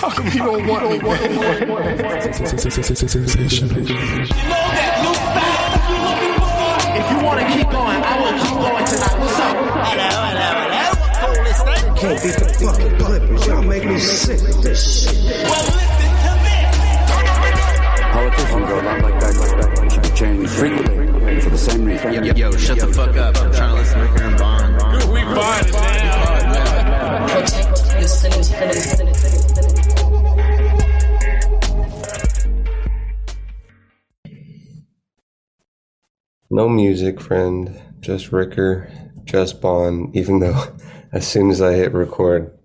How come you don't want me, man? You know that new style you're looking for? If you want to keep going, I will keep going tonight. What's up? Can't beat the fucking Clippers. Y'all make me sick with this shit. Well, listen to this. Politicians are a lot like that. They should be changed frequently for the same reason. Yo, shut the fuck up. I'm trying to listen to Ricker and Bond. We find it now. Protect your city. No music, friend. Just Ricker, just Bond, even though as soon as I hit record,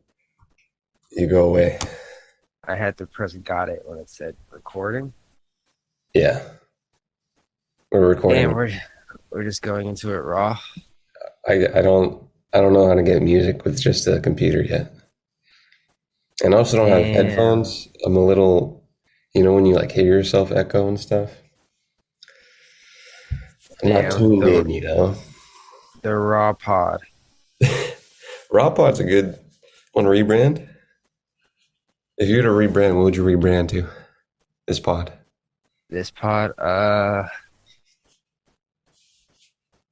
you go away. I had to press got it when it said recording. Yeah. We're recording. Damn, we're just going into it raw. I don't know how to get music with just a computer yet. And I also don't have headphones. I'm a little, when you like hear yourself echo and stuff. I'm not tuned in, The raw pod. Raw pod's a good one to rebrand. If you were to rebrand, what would you rebrand to? This pod. This pod, I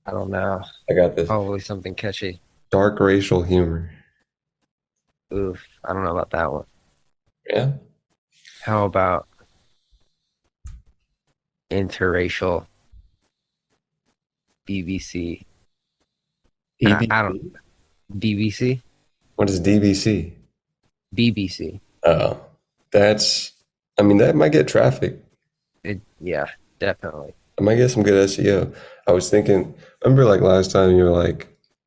don't know. I got this. Probably something catchy. Dark racial humor. Oof, I don't know about that one. Yeah? How about interracial BBC? I don't. BBC? What is DBC? BBC. Oh, that might get traffic. Yeah, definitely. I might get some good SEO. I was thinking, remember like last time you were like,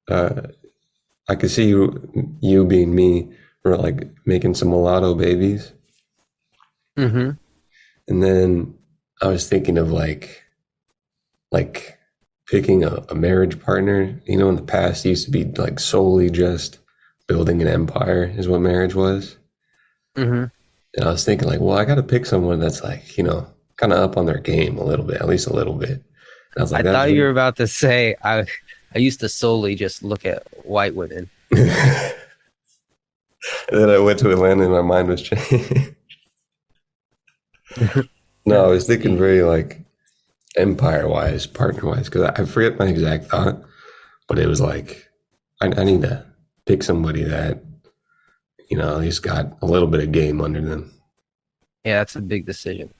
I could see you being me, or like making some mulatto babies. Mm-hmm. And then I was thinking of like picking a marriage partner. In the past it used to be like solely just building an empire is what marriage was. Mm-hmm. And I was thinking like, well, I got to pick someone that's like, kind of up on their game a little bit, at least a little bit. And I was like, I thought you were about to say I used to solely just look at white women. And then I went to Atlanta and my mind was changed. No, I was thinking very like empire-wise, partner-wise, because I forget my exact thought, but it was like, I need to pick somebody that, at least got a little bit of game under them. Yeah, that's a big decision.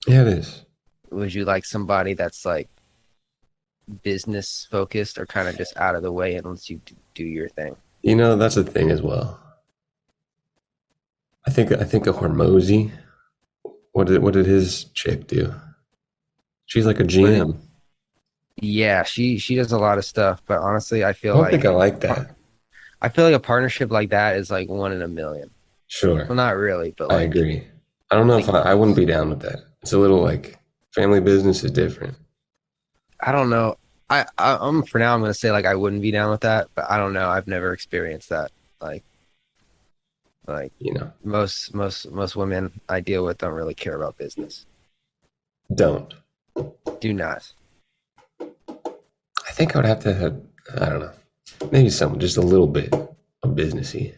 Yeah, it is. Would you like somebody that's like business focused or kind of just out of the way and lets you do your thing? That's a thing as well. I think of Hormozy. What did his chick do? She's like a GM. Yeah, she does a lot of stuff, but honestly, I feel I don't think I like that. I feel like a partnership like that is like 1 in a million. Sure. Well, not really, but like, I agree. I don't know if I wouldn't be down with that. It's a little like family business is different. I don't know. I'm for now. I'm gonna say like I wouldn't be down with that, but I don't know. I've never experienced that. Like most women I deal with don't really care about business. Do not. I think I would have to have, I don't know, maybe something just a little bit of businessy.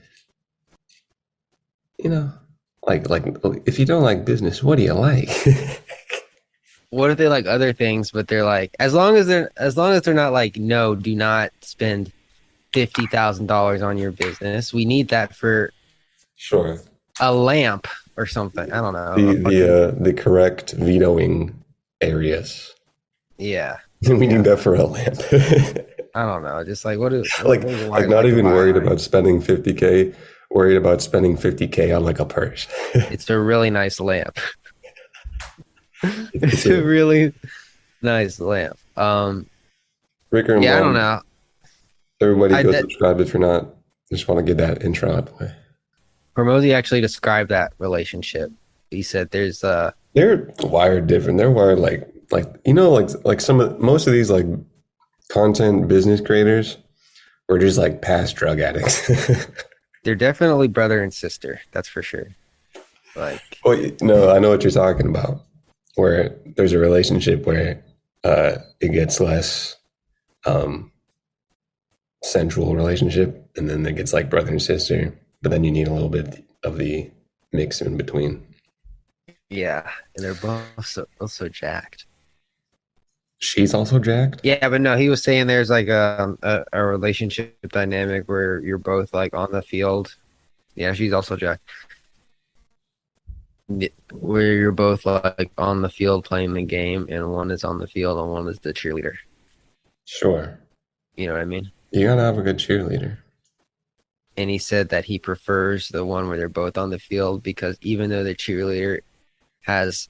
Like if you don't like business, what do you like? What if they like other things, but they're like, as long as they're not like, no, do not spend $50,000 on your business. We need that for sure a lamp or something. I don't know. The correct vetoing areas. Yeah. We need that for a lamp. I don't know. Just like what is like not even worried about spending $50K. Worried about spending $50K on like a purse. It's a really nice lamp. It's a really nice lamp. Ricker and yeah, Mom, I don't know. Everybody go subscribe if you're not. Just want to get that intro out of the way. Hormozy actually described that relationship. He said there's they're wired different. They're wired like most of these like content business creators were just like past drug addicts. They're definitely brother and sister. That's for sure. Like, well, no, I know what you're talking about. Where there's a relationship where it gets less sensual relationship, and then it gets like brother and sister. But then you need a little bit of the mix in between. Yeah, and they're both so jacked. She's also jacked. Yeah, but no, he was saying there's like a relationship dynamic where you're both like on the field. Yeah, she's also jacked. Where you're both like on the field playing the game, and one is on the field and one is the cheerleader. Sure. You know what I mean? You gotta have a good cheerleader. And he said that he prefers the one where they're both on the field because even though the cheerleader is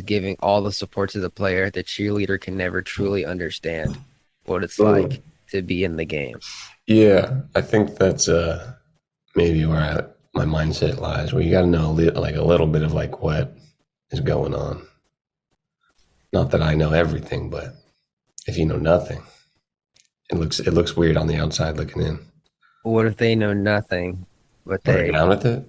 giving all the support to the player, the cheerleader can never truly understand what it's like to be in the game. Yeah, I think that's maybe where my mindset lies. Where you got to know like a little bit of like what is going on. Not that I know everything, but if you know nothing, it looks weird on the outside looking in. What if they know nothing, but They're down with it?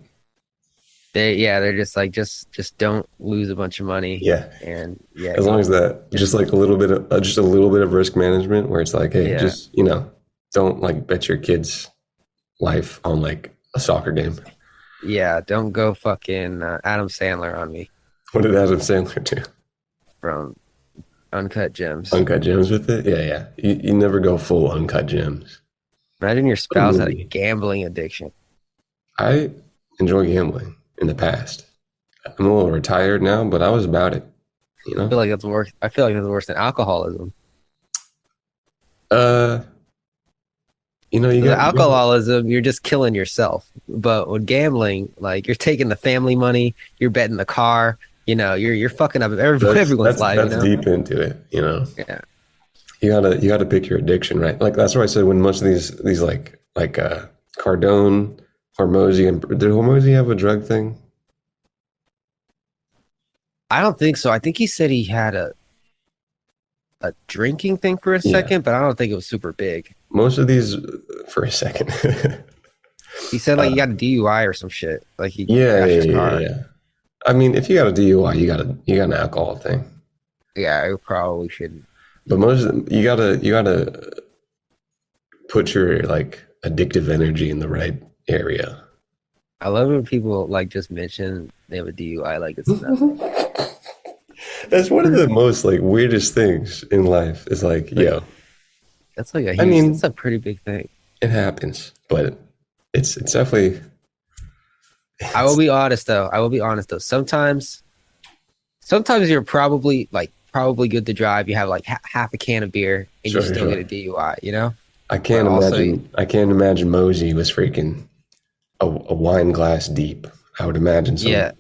they're just like just don't lose a bunch of money. Yeah, and yeah, as long as that, just like a little bit of risk management, where it's like, hey, just don't like bet your kid's life on like a soccer game. Yeah, don't go fucking Adam Sandler on me. What did Adam Sandler do? From Uncut Gems. Uncut Gems with it? Yeah. You never go full Uncut Gems. Imagine your spouse had a gambling addiction. I enjoy gambling in the past. I'm a little retired now, but I was about it. You know? I feel like that's worse than alcoholism. You know, alcoholism, you're just killing yourself. But with gambling, like you're taking the family money, you're betting the car, you know, you're fucking up everyone's life. That's deep into it, you know. Yeah. You gotta pick your addiction, right? Like that's why I said when most of these like Cardone, Hormozy, and did Hormozy have a drug thing? I don't think so. I think he said he had a drinking thing for a second, but I don't think it was super big. Most of these for a second. He said like he got a DUI or some shit. Like he crashed his car. Yeah. I mean, if you got a DUI, you got an alcohol thing. Yeah, it probably shouldn't. But most of them, you gotta put your like addictive energy in the right area. I love when people like just mention they have a DUI like it's nothing. That's one of the most like weirdest things in life. Is like, yo, that's like it's a pretty big thing. It happens, but it's definitely. I will be honest though. Sometimes you're probably good to drive. You have like half a can of beer and you still get a DUI. You know. I can't imagine Mosey was freaking a wine glass deep. I would imagine. Some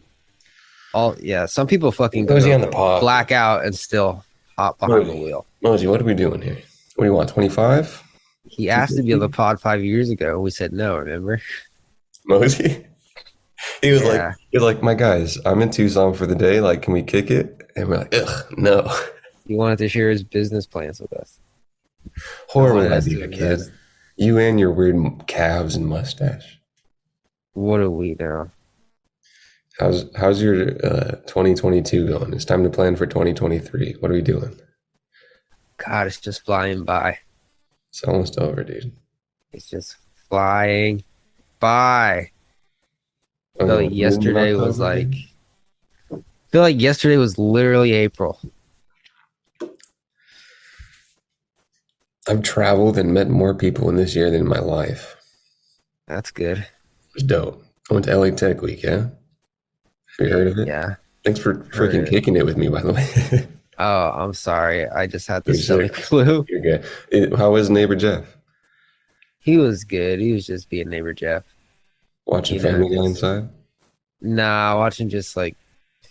people fucking go on the pod, black out and still hop behind the wheel. Mosey, what are we doing here? What do you want? 25? He asked to be on the pod 5 years ago. We said no. Remember, Mosey? He was like, my guys, I'm in Tucson for the day. Like, can we kick it? And we're like, ugh, no. He wanted to share his business plans with us. Horrible idea, kid. You and your weird calves and mustache. What are we now? How's your 2022 going? It's time to plan for 2023. What are we doing? God, it's just flying by. It's almost over, dude. It's just flying by. I feel like yesterday was literally April. I've traveled and met more people in this year than in my life. That's good. It was dope. I went to LA Tech Week, yeah? Have you heard of it? Yeah. Thanks for freaking kicking it with me, by the way. Oh, I'm sorry. I just had the stomach flu. You're good. How was neighbor Jeff? He was good. He was just being neighbor Jeff. Watching Family Guy inside? Nah, watching just like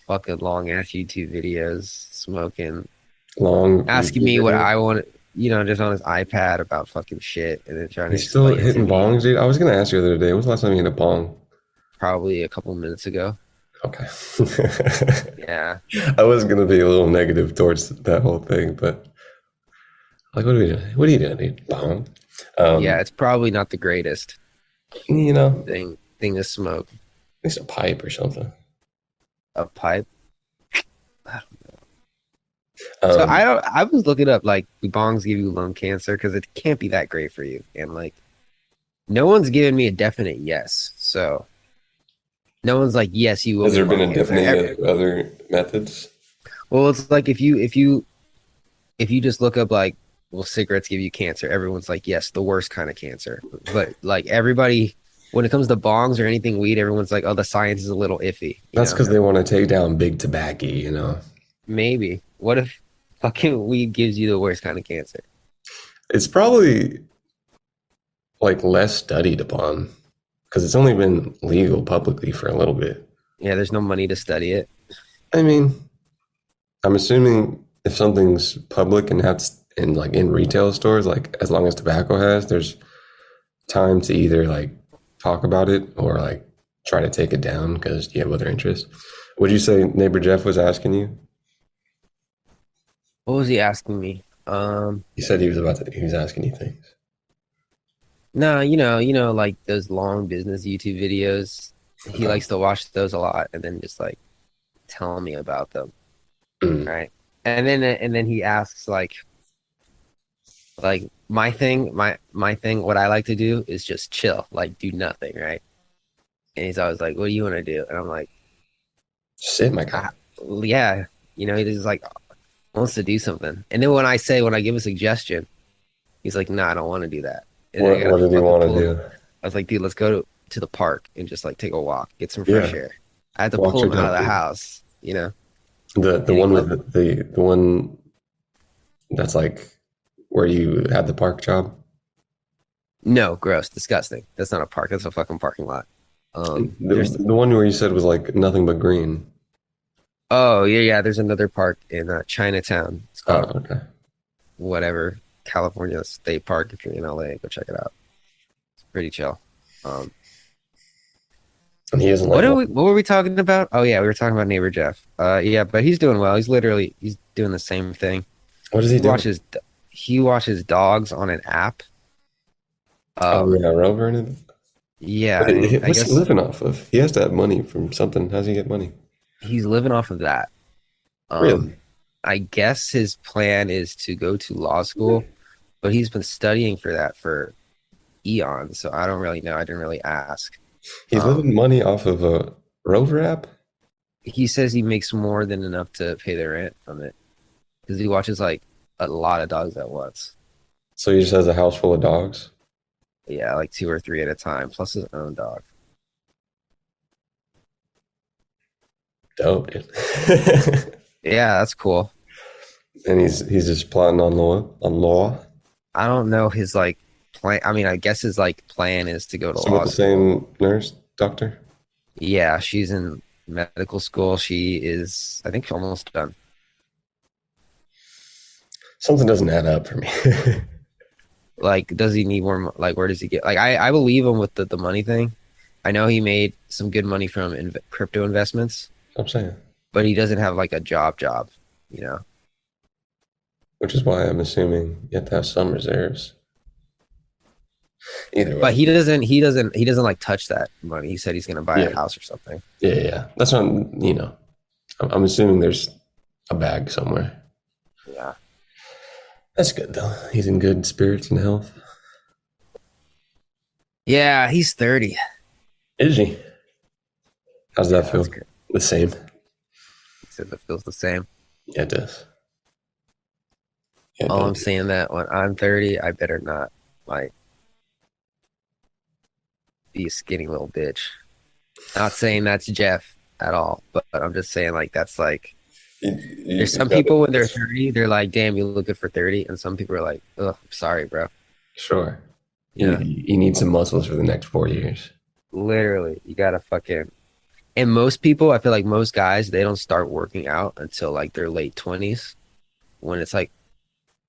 fucking long ass YouTube videos, smoking. Asking me what I want, just on his iPad about fucking shit, and then trying to. He's still hitting bongs, dude. I was gonna ask you the other day. When was the last time you hit a bong? Probably a couple minutes ago. Okay. Yeah. I was gonna be a little negative towards that whole thing, but like, what are we doing? What are you doing, dude? Bong. Yeah, it's probably not the greatest. Thing to smoke. At least a pipe or something. A pipe. I don't know. So I was looking up like do bongs give you lung cancer because it can't be that great for you, and like no one's given me a definite yes. So No one's like, yes, you will Has get there been lung a cancer. different other methods? Well, it's like if you just look up like, will cigarettes give you cancer? Everyone's like, yes, the worst kind of cancer. But like everybody, when it comes to bongs or anything weed, everyone's like, oh, the science is a little iffy. That's because they want to take down big tobacco, you know. Maybe. What if fucking weed gives you the worst kind of cancer? It's probably like less studied upon because it's only been legal publicly for a little bit. Yeah, there's no money to study it. I mean, I'm assuming if something's public and that's in like in retail stores, like as long as tobacco has, there's time to either like talk about it or like try to take it down because you have other interests. Would you say neighbor Jeff was asking you? What was he asking me? He said he was asking you things. No, like those long business YouTube videos. He likes to watch those a lot and then just like tell me about them, Mm. right? And then he asks like my thing, what I like to do is just chill, like do nothing, right? And he's always like, "What do you want to do?" And I'm like, Shit, my God. "Yeah, he just like wants to do something." And then when I give a suggestion, he's like, "No, I don't want to do that." And then I What gotta did he fucking want to pull him. do? I was like, "Dude, let's go to the park and just like take a walk, get some fresh Yeah, air." I had to walks pull are him out of dope, the dude. house. The And he one loved. with the one that's like where you had the park job. No, gross, disgusting. That's not a park. That's a fucking parking lot. There's The one where you said was like nothing but green. Oh yeah. There's another park in Chinatown. It's Oh, called okay. whatever California State Park. If you're in LA, go check it out. It's pretty chill. Um, And he doesn't what like are walk. we? What were we talking about? Oh yeah, we were talking about neighbor Jeff. Yeah, but he's doing well. He's doing the same thing. What is he He doing? watches dogs on an app. Oh Um, yeah, Rover and it. yeah, and I What's he guess living off of? He has to have money from something. How's he get money? he's living off of that. Really? Um, I guess his plan is to go to law school, but he's been studying for that for eons. So I don't really know. I didn't really ask. He's Um, living money off of a Rover app? he says he makes more than enough to pay the rent from it because he watches like a lot of dogs at once. So he just has a house full of dogs? Yeah, like two or three at a time, plus his own dog. Dope, dude. Yeah, that's cool. And he's just plotting on law. I don't know his like plan. I mean, I guess his like plan is to go to So with law the school. same nurse, doctor? Yeah, she's in medical school. She is, I think, almost done. Something doesn't add up for me. Like, does he need more? Like, where does he get? Like, I believe him with the money thing. I know he made some good money from crypto investments, I'm saying. but he doesn't have like a job, you know? Which is why I'm assuming you have to have some reserves. Either way. But he doesn't like touch that money. He said he's gonna buy a Yeah. house or something. Yeah. That's what I'm assuming there's a bag somewhere. Yeah. That's good though. He's in good spirits and health. Yeah, he's 30. Is he? How's that Yeah, feel? that's good. The same. He said that feels the same. Yeah, it does. Yeah, it All I'm does. saying that when I'm 30, I better not like be a skinny little bitch. Not saying that's Jeff at all, but I'm just saying like that's like there's some people when they're 30, they're like, damn, you look good for 30. And some people are like, oh, sorry, bro. Sure. Yeah. You need some muscles for the next 4 years. Literally, you gotta fucking and most people, I feel like most guys, they don't start working out until like their late 20s when it's like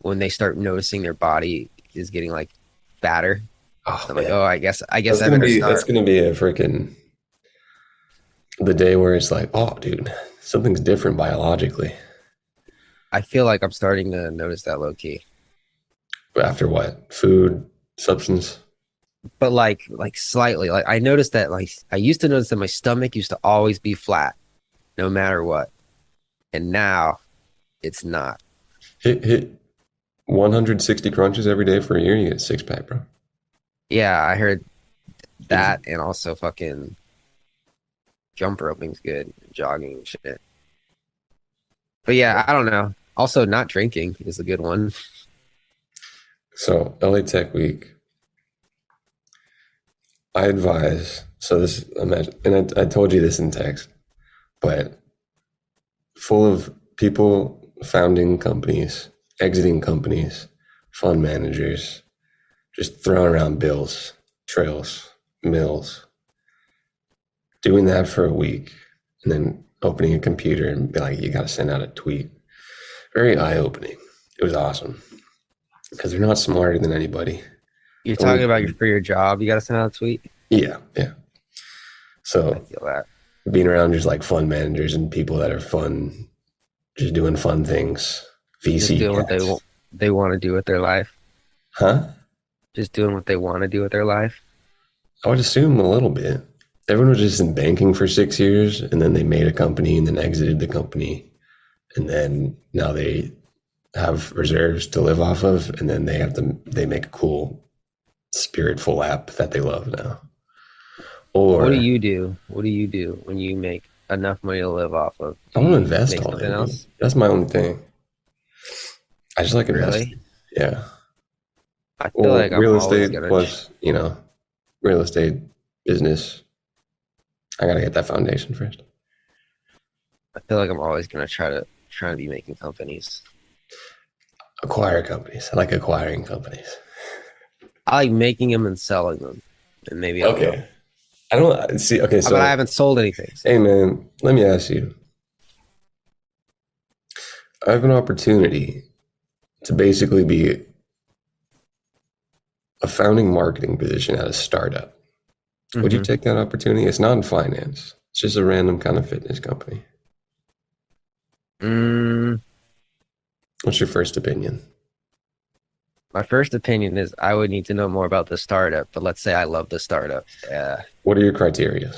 when they start noticing their body is getting like fatter. Oh, I'm like, man. oh, I guess I That's better gonna be start. a freaking the day where it's like, oh, dude, something's different biologically. I feel like I'm starting to notice that low key. But after what? Food, substance. But like slightly. Like I noticed that like I used to notice that my stomach used to always be flat, no matter what. And now it's not. Hit 160 crunches every day for a year, you get a six pack, bro. Yeah, I heard that and also fucking jump roping's good, jogging and shit. But yeah, I don't know. Also, not drinking is a good one. So LA Tech Week, I advise. So this, imagine, and I told you this in text, but full of people founding companies, exiting companies, fund managers, just throwing around bills, trails, mills, doing that for a week, and then opening a computer and be like, you got to send out a tweet. Very eye-opening. It was awesome because they're not smarter than anybody. You're talking about for your job, you got to send out a tweet. Yeah. I So feel that. being around just like fund managers and people that are fun, just doing fun things. VC Just doing what cats. they want to do with their life. Huh? Just doing what they want to do with their life. I would assume a little bit. Everyone was just in banking for 6 years, and then they made a company and then exited the company. And then now they have reserves to live off of, and then they make a cool spiritful app that they love now. Or What do you do? What do you do when you make enough money to live off of? I want to invest make all something that. else? That's my own thing. I just like investing. Really? Yeah. I feel like I'm real always estate gonna. plus, real estate business. I gotta get that foundation first. I feel like I'm always gonna try to be making companies. Acquire companies. I like acquiring companies. I like making them and selling them, and maybe I'll go. I don't see. Okay, so But I haven't sold anything. So. hey man, let me ask you. I have an opportunity to basically be a founding marketing position at a startup. Would you take that opportunity? It's not in finance. It's just a random kind of fitness company. What's your first opinion? My first opinion is I would need to know more about the startup, but let's say I love the startup. What are your criteria?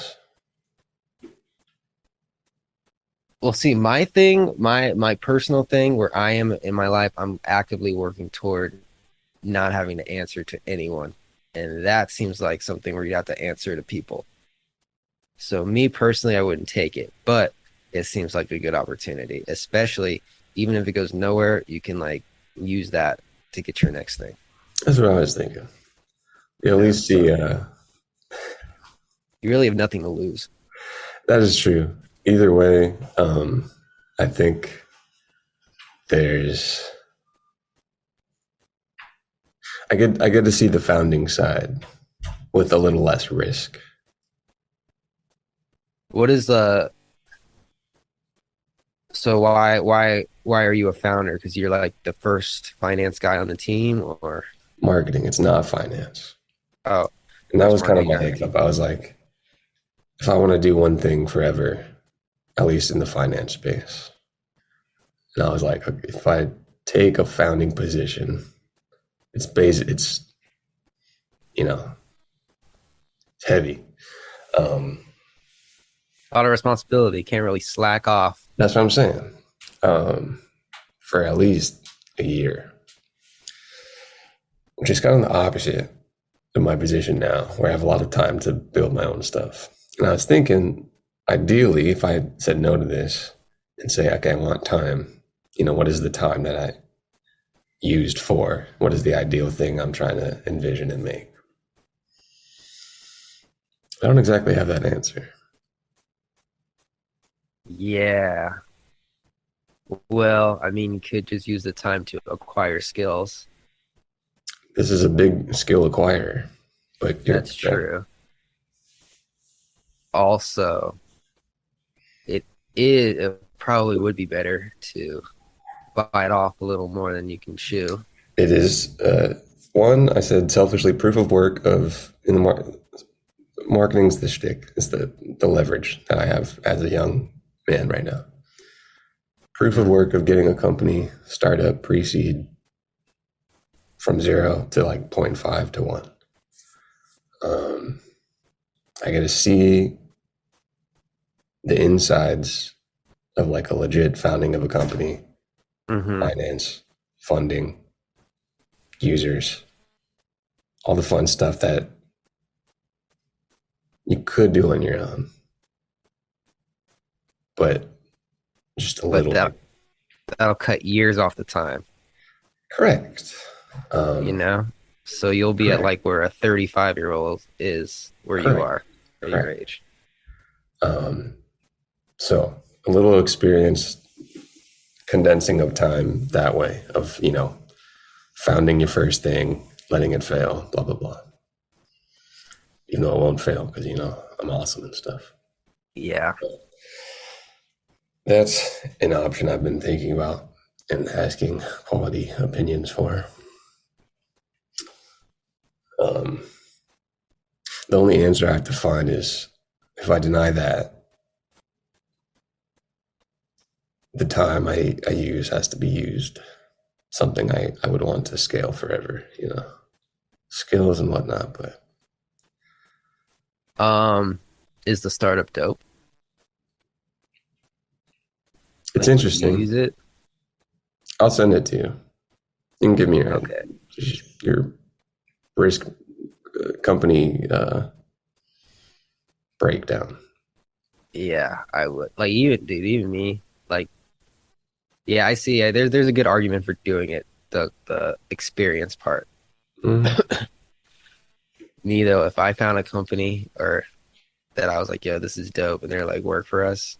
Well, see, my thing, my personal thing where I am in my life, I'm actively working toward not having to answer to anyone. And that seems like something where you have to answer to people. So me personally, I wouldn't take it, but it seems like a good opportunity, especially even if it goes nowhere, you can like use that to get your next thing. That's what I was thinking. You at least see. You really have nothing to lose. That is true. Either way, I think I get to see the founding side with a little less risk. What is so why are you a founder? Because you're like the first finance guy on the team, or Marketing? It's not finance. oh, And that was kind of my marketing. hiccup. I was like, if I want to do one thing forever, at least in the finance space, and I was like, okay, if I take a founding position, it's heavy. A lot of responsibility. Can't really slack off. That's what I'm saying. For at least a year, which is kind of the opposite of my position now, where I have a lot of time to build my own stuff. And I was thinking, ideally, if I said no to this and say, okay, I want time, what is the time that I used for? What is the ideal thing I'm trying to envision and make? I don't exactly have that answer. Yeah. Well, I mean, you could just use the time to acquire skills. This is a big skill acquirer, but That's true. Also, it probably would be better to bite off a little more than you can chew. It is one. I said selfishly, proof of work of in the marketing's the shtick. It's the leverage that I have as a young man right now. Proof of work of getting a company startup pre-seed from 0 to like 0.5 to 1. I get to see the insides of like a legit founding of a company, finance, funding, users, all the fun stuff that you could do on your own. but just a But little bit. that'll cut years off the time, Correct. you know? So you'll be at Correct. like where a 35-year-old is where you Correct. are at your Correct. age. So a little experience condensing of time that way of, founding your first thing, letting it fail, blah, blah, blah. Even though it won't fail because, I'm awesome and stuff. Yeah. That's an option I've been thinking about and asking quality opinions for. The only answer I have to find is if I deny that, the time I use has to be used. Something I would want to scale forever, skills and whatnot. But Is the startup dope? it's Like, would you interesting. use it? I'll send it to you. You can give me Okay. your risk company breakdown. Yeah, I would. Like, even me. Like, yeah, I see. There's a good argument for doing it. The experience part. Mhm. Me though, if I found a company or that I was like, yo, this is dope, and they're like, work for us,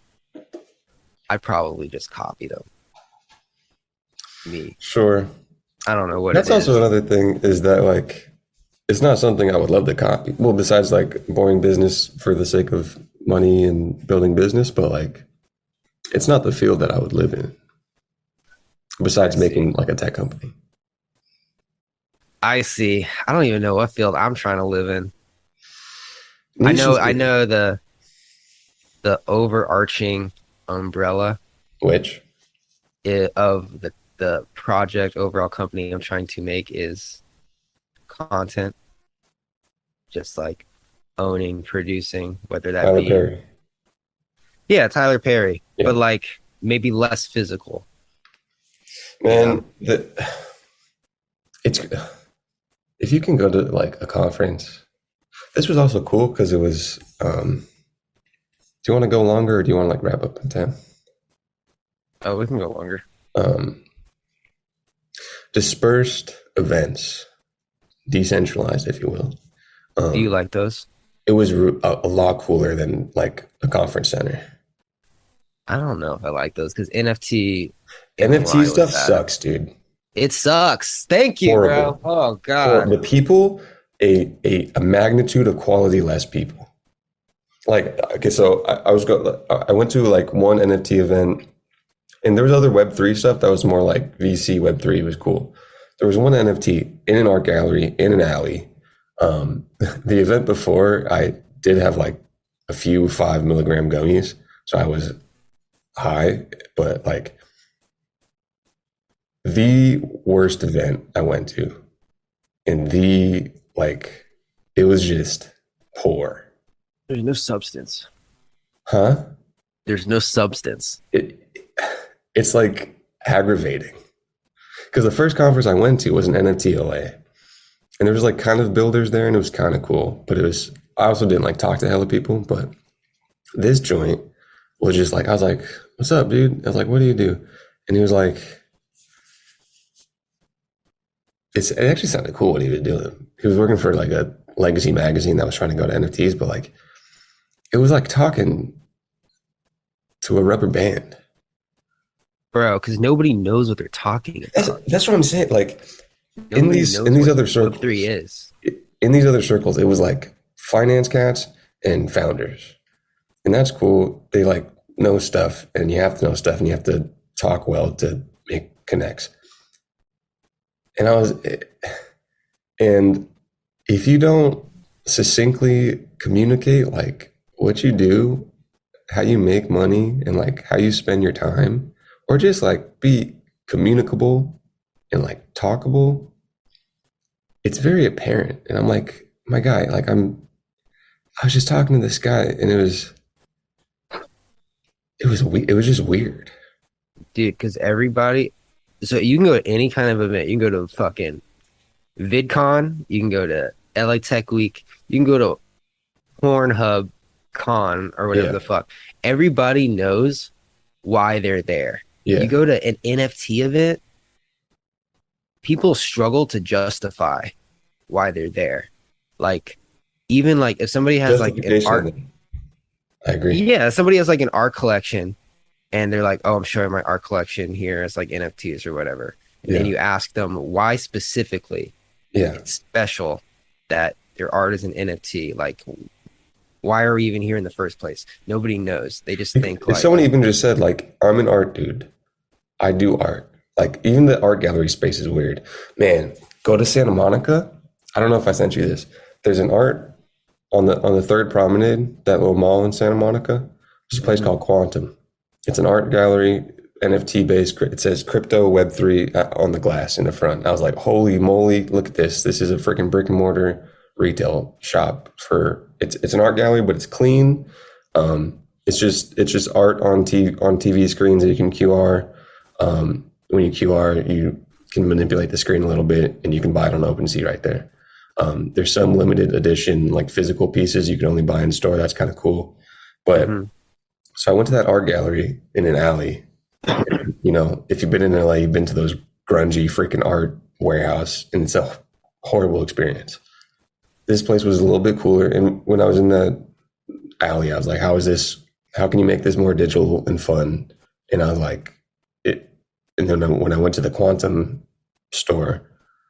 I'd probably just copy them. Me. Sure. I don't know what That's it also is. another thing is that it's not something I would love to copy. Well, besides boring business for the sake of money and building business, but it's not the field that I would live in. Besides making a tech company. I see. I don't even know what field I'm trying to live in. Niche is I good. know the overarching umbrella Which? of the project overall company I'm trying to make is content. Just like owning, producing, whether that Tyler be Perry. yeah, Tyler Perry, Yeah. but like maybe less physical. Man, it's if you can go to a conference. This was also cool because it was. Do you want to go longer or do you want to wrap up in 10? Oh, we can go longer. Dispersed events, decentralized, if you will. Do you like those? It was a lot cooler than a conference center. I don't know if I like those because NFT NFT stuff sucks, dude. It sucks. Thank you, Horrible. bro. Oh For God. the people, a magnitude of quality less people. Okay, so I went to one NFT event, and there was other Web3 stuff that was more like VC Web3. It was cool. There was one NFT in an art gallery in an alley. The event before, I did have a few 5 milligram gummies, so I was high, but the worst event I went to, and it was just poor. There's no substance. Huh? There's no substance. It's aggravating because the first conference I went to was an NFT LA, and there was kind of builders there, and it was kind of cool. But I also didn't talk to hella people. But this joint was just I was like, "What's up, dude?" I was like, "What do you do?" And he was like, it actually sounded cool what he was doing. He was working for a legacy magazine that was trying to go to NFTs, but it was talking to a rubber band. Bro, because nobody knows what they're talking about. That's what I'm saying. In these other circles, Web3 is. In these other circles, it was finance cats and founders, and that's cool. They know stuff, and you have to know stuff, and you have to talk well to make connects. And if you don't succinctly communicate what you do, how you make money, and how you spend your time, or just be communicable and talkable, it's very apparent. And I'm my guy, I was just talking to this guy, and it was just weird. Dude, because everybody, so you can go to any kind of event. You can go to fucking VidCon. You can go to LA Tech Week. You can go to Pornhub. con or whatever Yeah. the fuck, everybody knows why they're there. Yeah. You go to an NFT event, people struggle to justify why they're there. Like, even like if somebody has like an Justification. art, I agree. yeah, somebody has like an art collection and they're like, oh, I'm showing my art collection here as like NFTs or whatever. And then Yeah. you ask them why specifically Yeah. it's special that their art is an NFT. Like, why are we even here in the first place? Nobody knows. They just think If like, someone even just said like, I'm an art dude, I do art. Like even the art gallery space is weird. Man, go to Santa Monica. I don't know if I sent you this. There's an art on the third promenade, that little mall in Santa Monica. There's a place called Quantum. It's an art gallery, NFT based. It says crypto Web3 on the glass in the front. I was like, holy moly, look at this. This is a freaking brick and mortar retail shop for it's an art gallery, but it's clean. It's just art on TV screens that you can QR. When you QR, you can manipulate the screen a little bit, and you can buy it on OpenSea right there. There's some limited edition, like physical pieces you can only buy in store. That's kind of cool. But so I went to that art gallery in an alley. You know, if you've been in LA, you've been to those grungy freaking art warehouse, and it's a horrible experience. This place was a little bit cooler. And when I was in that alley, I was like, how can you make this more digital and fun? And I was like, and then when I went to the Quantum store,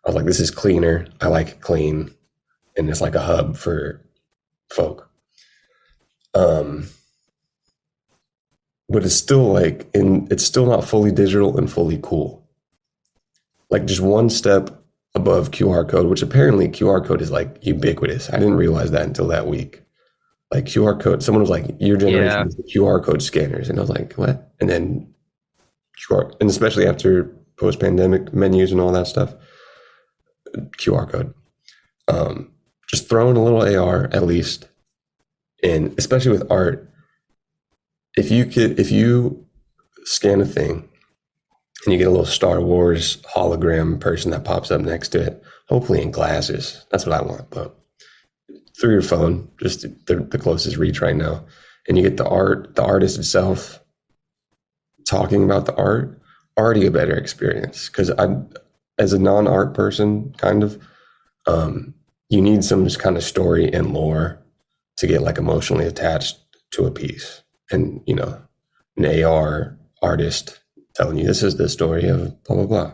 I was like, this is cleaner. I like it clean. And it's like a hub for folk. But it's still it's still not fully digital and fully cool. Like just one step above QR code, which apparently QR code is like ubiquitous. I didn't realize that until that week. Like QR code, someone was like, your generation is the QR code scanners. And I was like, what? And then QR, and especially after post-pandemic menus and all that stuff, QR code. Just throw in a little AR at least. And especially with art, if you scan a thing and you get a little Star Wars hologram person that pops up next to it, hopefully in glasses. That's what I want, but through your phone, just the closest reach right now. And you get the artist itself talking about the art, already a better experience. Because as a non-art person, kind of, you need some just kind of story and lore to get like emotionally attached to a piece. And, you know, an AR artist telling you this is the story of blah, blah, blah.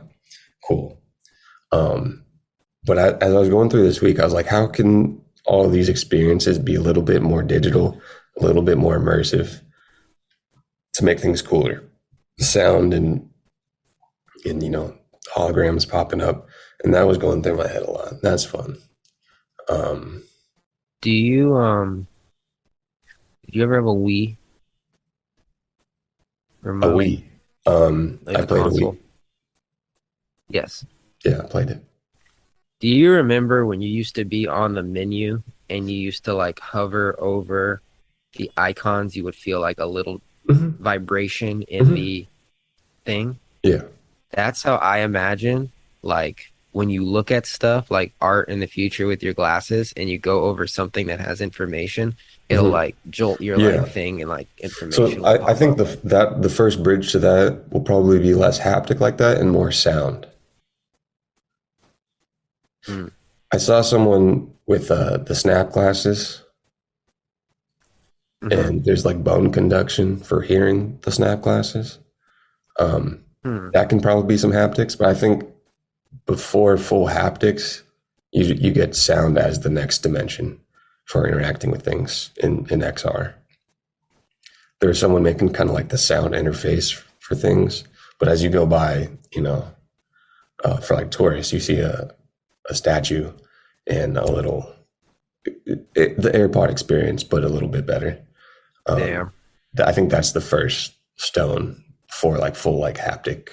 Cool. But as I was going through this week, I was like, how can all of these experiences be a little bit more digital, a little bit more immersive to make things cooler? Sound and you know, holograms popping up. And that was going through my head a lot. That's fun. do you ever have a Wii A remote? Wii. Like I a played console? a Wii. Yes. Yeah, I played it. Do you remember when you used to be on the menu and you used to like hover over the icons, you would feel like a little vibration in the thing? Yeah. That's how I imagine, like, when you look at stuff like art in the future with your glasses and you go over something that has information, it'll like jolt your like thing and like information. So I think the first bridge to that will probably be less haptic like that and more sound. I saw someone with the snap glasses, and there's like bone conduction for hearing the snap glasses. That can probably be some haptics, but I think before full haptics, you get sound as the next dimension for interacting with things in XR. There's someone making kind of like the sound interface for things, but as you go by, you know, for like tourists, you see a statue and a little the AirPod experience, but a little bit better. I think that's the first stone for like full like haptic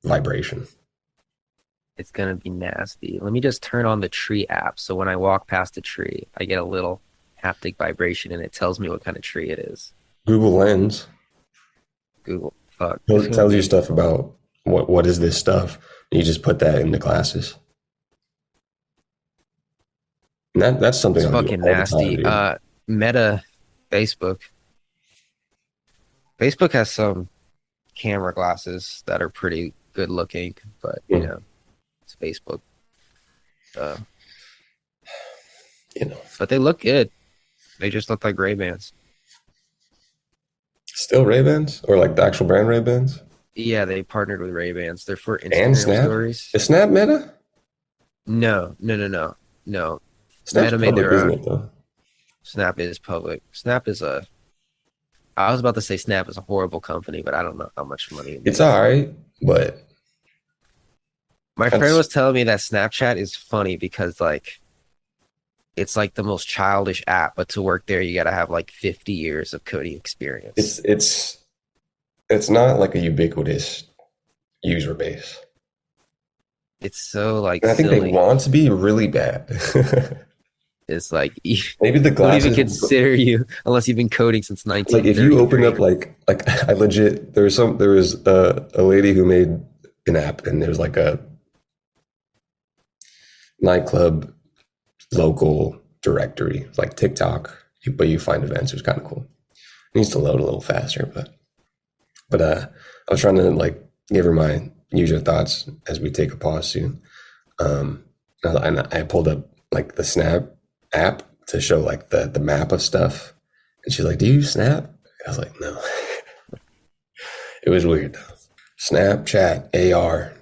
vibration. It's gonna be nasty. Let me just turn on the tree app so when I walk past a tree, I get a little haptic vibration and it tells me what kind of tree it is. Google Lens. Google, fuck. It tells you stuff about what is this stuff. And you just put that in the glasses. And that's something It's I do fucking all the time, nasty. dude. Meta, Facebook. Facebook has some camera glasses that are pretty good looking, but Hmm. it's Facebook. Uh, You know, but they look good. They just look like Ray-Bans. still Ray-Bans or like the actual brand Ray-Bans Yeah, they partnered with Ray-Bans. They're for and Instagram Snap. stories. Is Snap Meta? No, no, no, no, no. Snap's Meta made public, their isn't own. it though? Snap is public. Snap is a. I was about to say Snap is a horrible company, but I don't know how much money it It's makes. all right, but My friend that's was telling me that Snapchat is funny because like it's like the most childish app, but to work there you got to have like 50 years of coding experience. it's not like a ubiquitous user base. It's so like And I think they silly. want to be really bad. It's like Maybe the don't even glasses, consider you unless you've been coding since like if you open up 1933. like I legit there was a lady who made an app and there was like a nightclub local directory like TikTok, but you find events. It was kind of cool. It needs to load a little faster, but I was trying to like give her my user thoughts as we take a pause soon. And I pulled up like the Snap app to show like the map of stuff, and she's like, "Do you use Snap?" I was like, "No." It was weird. Snapchat AR.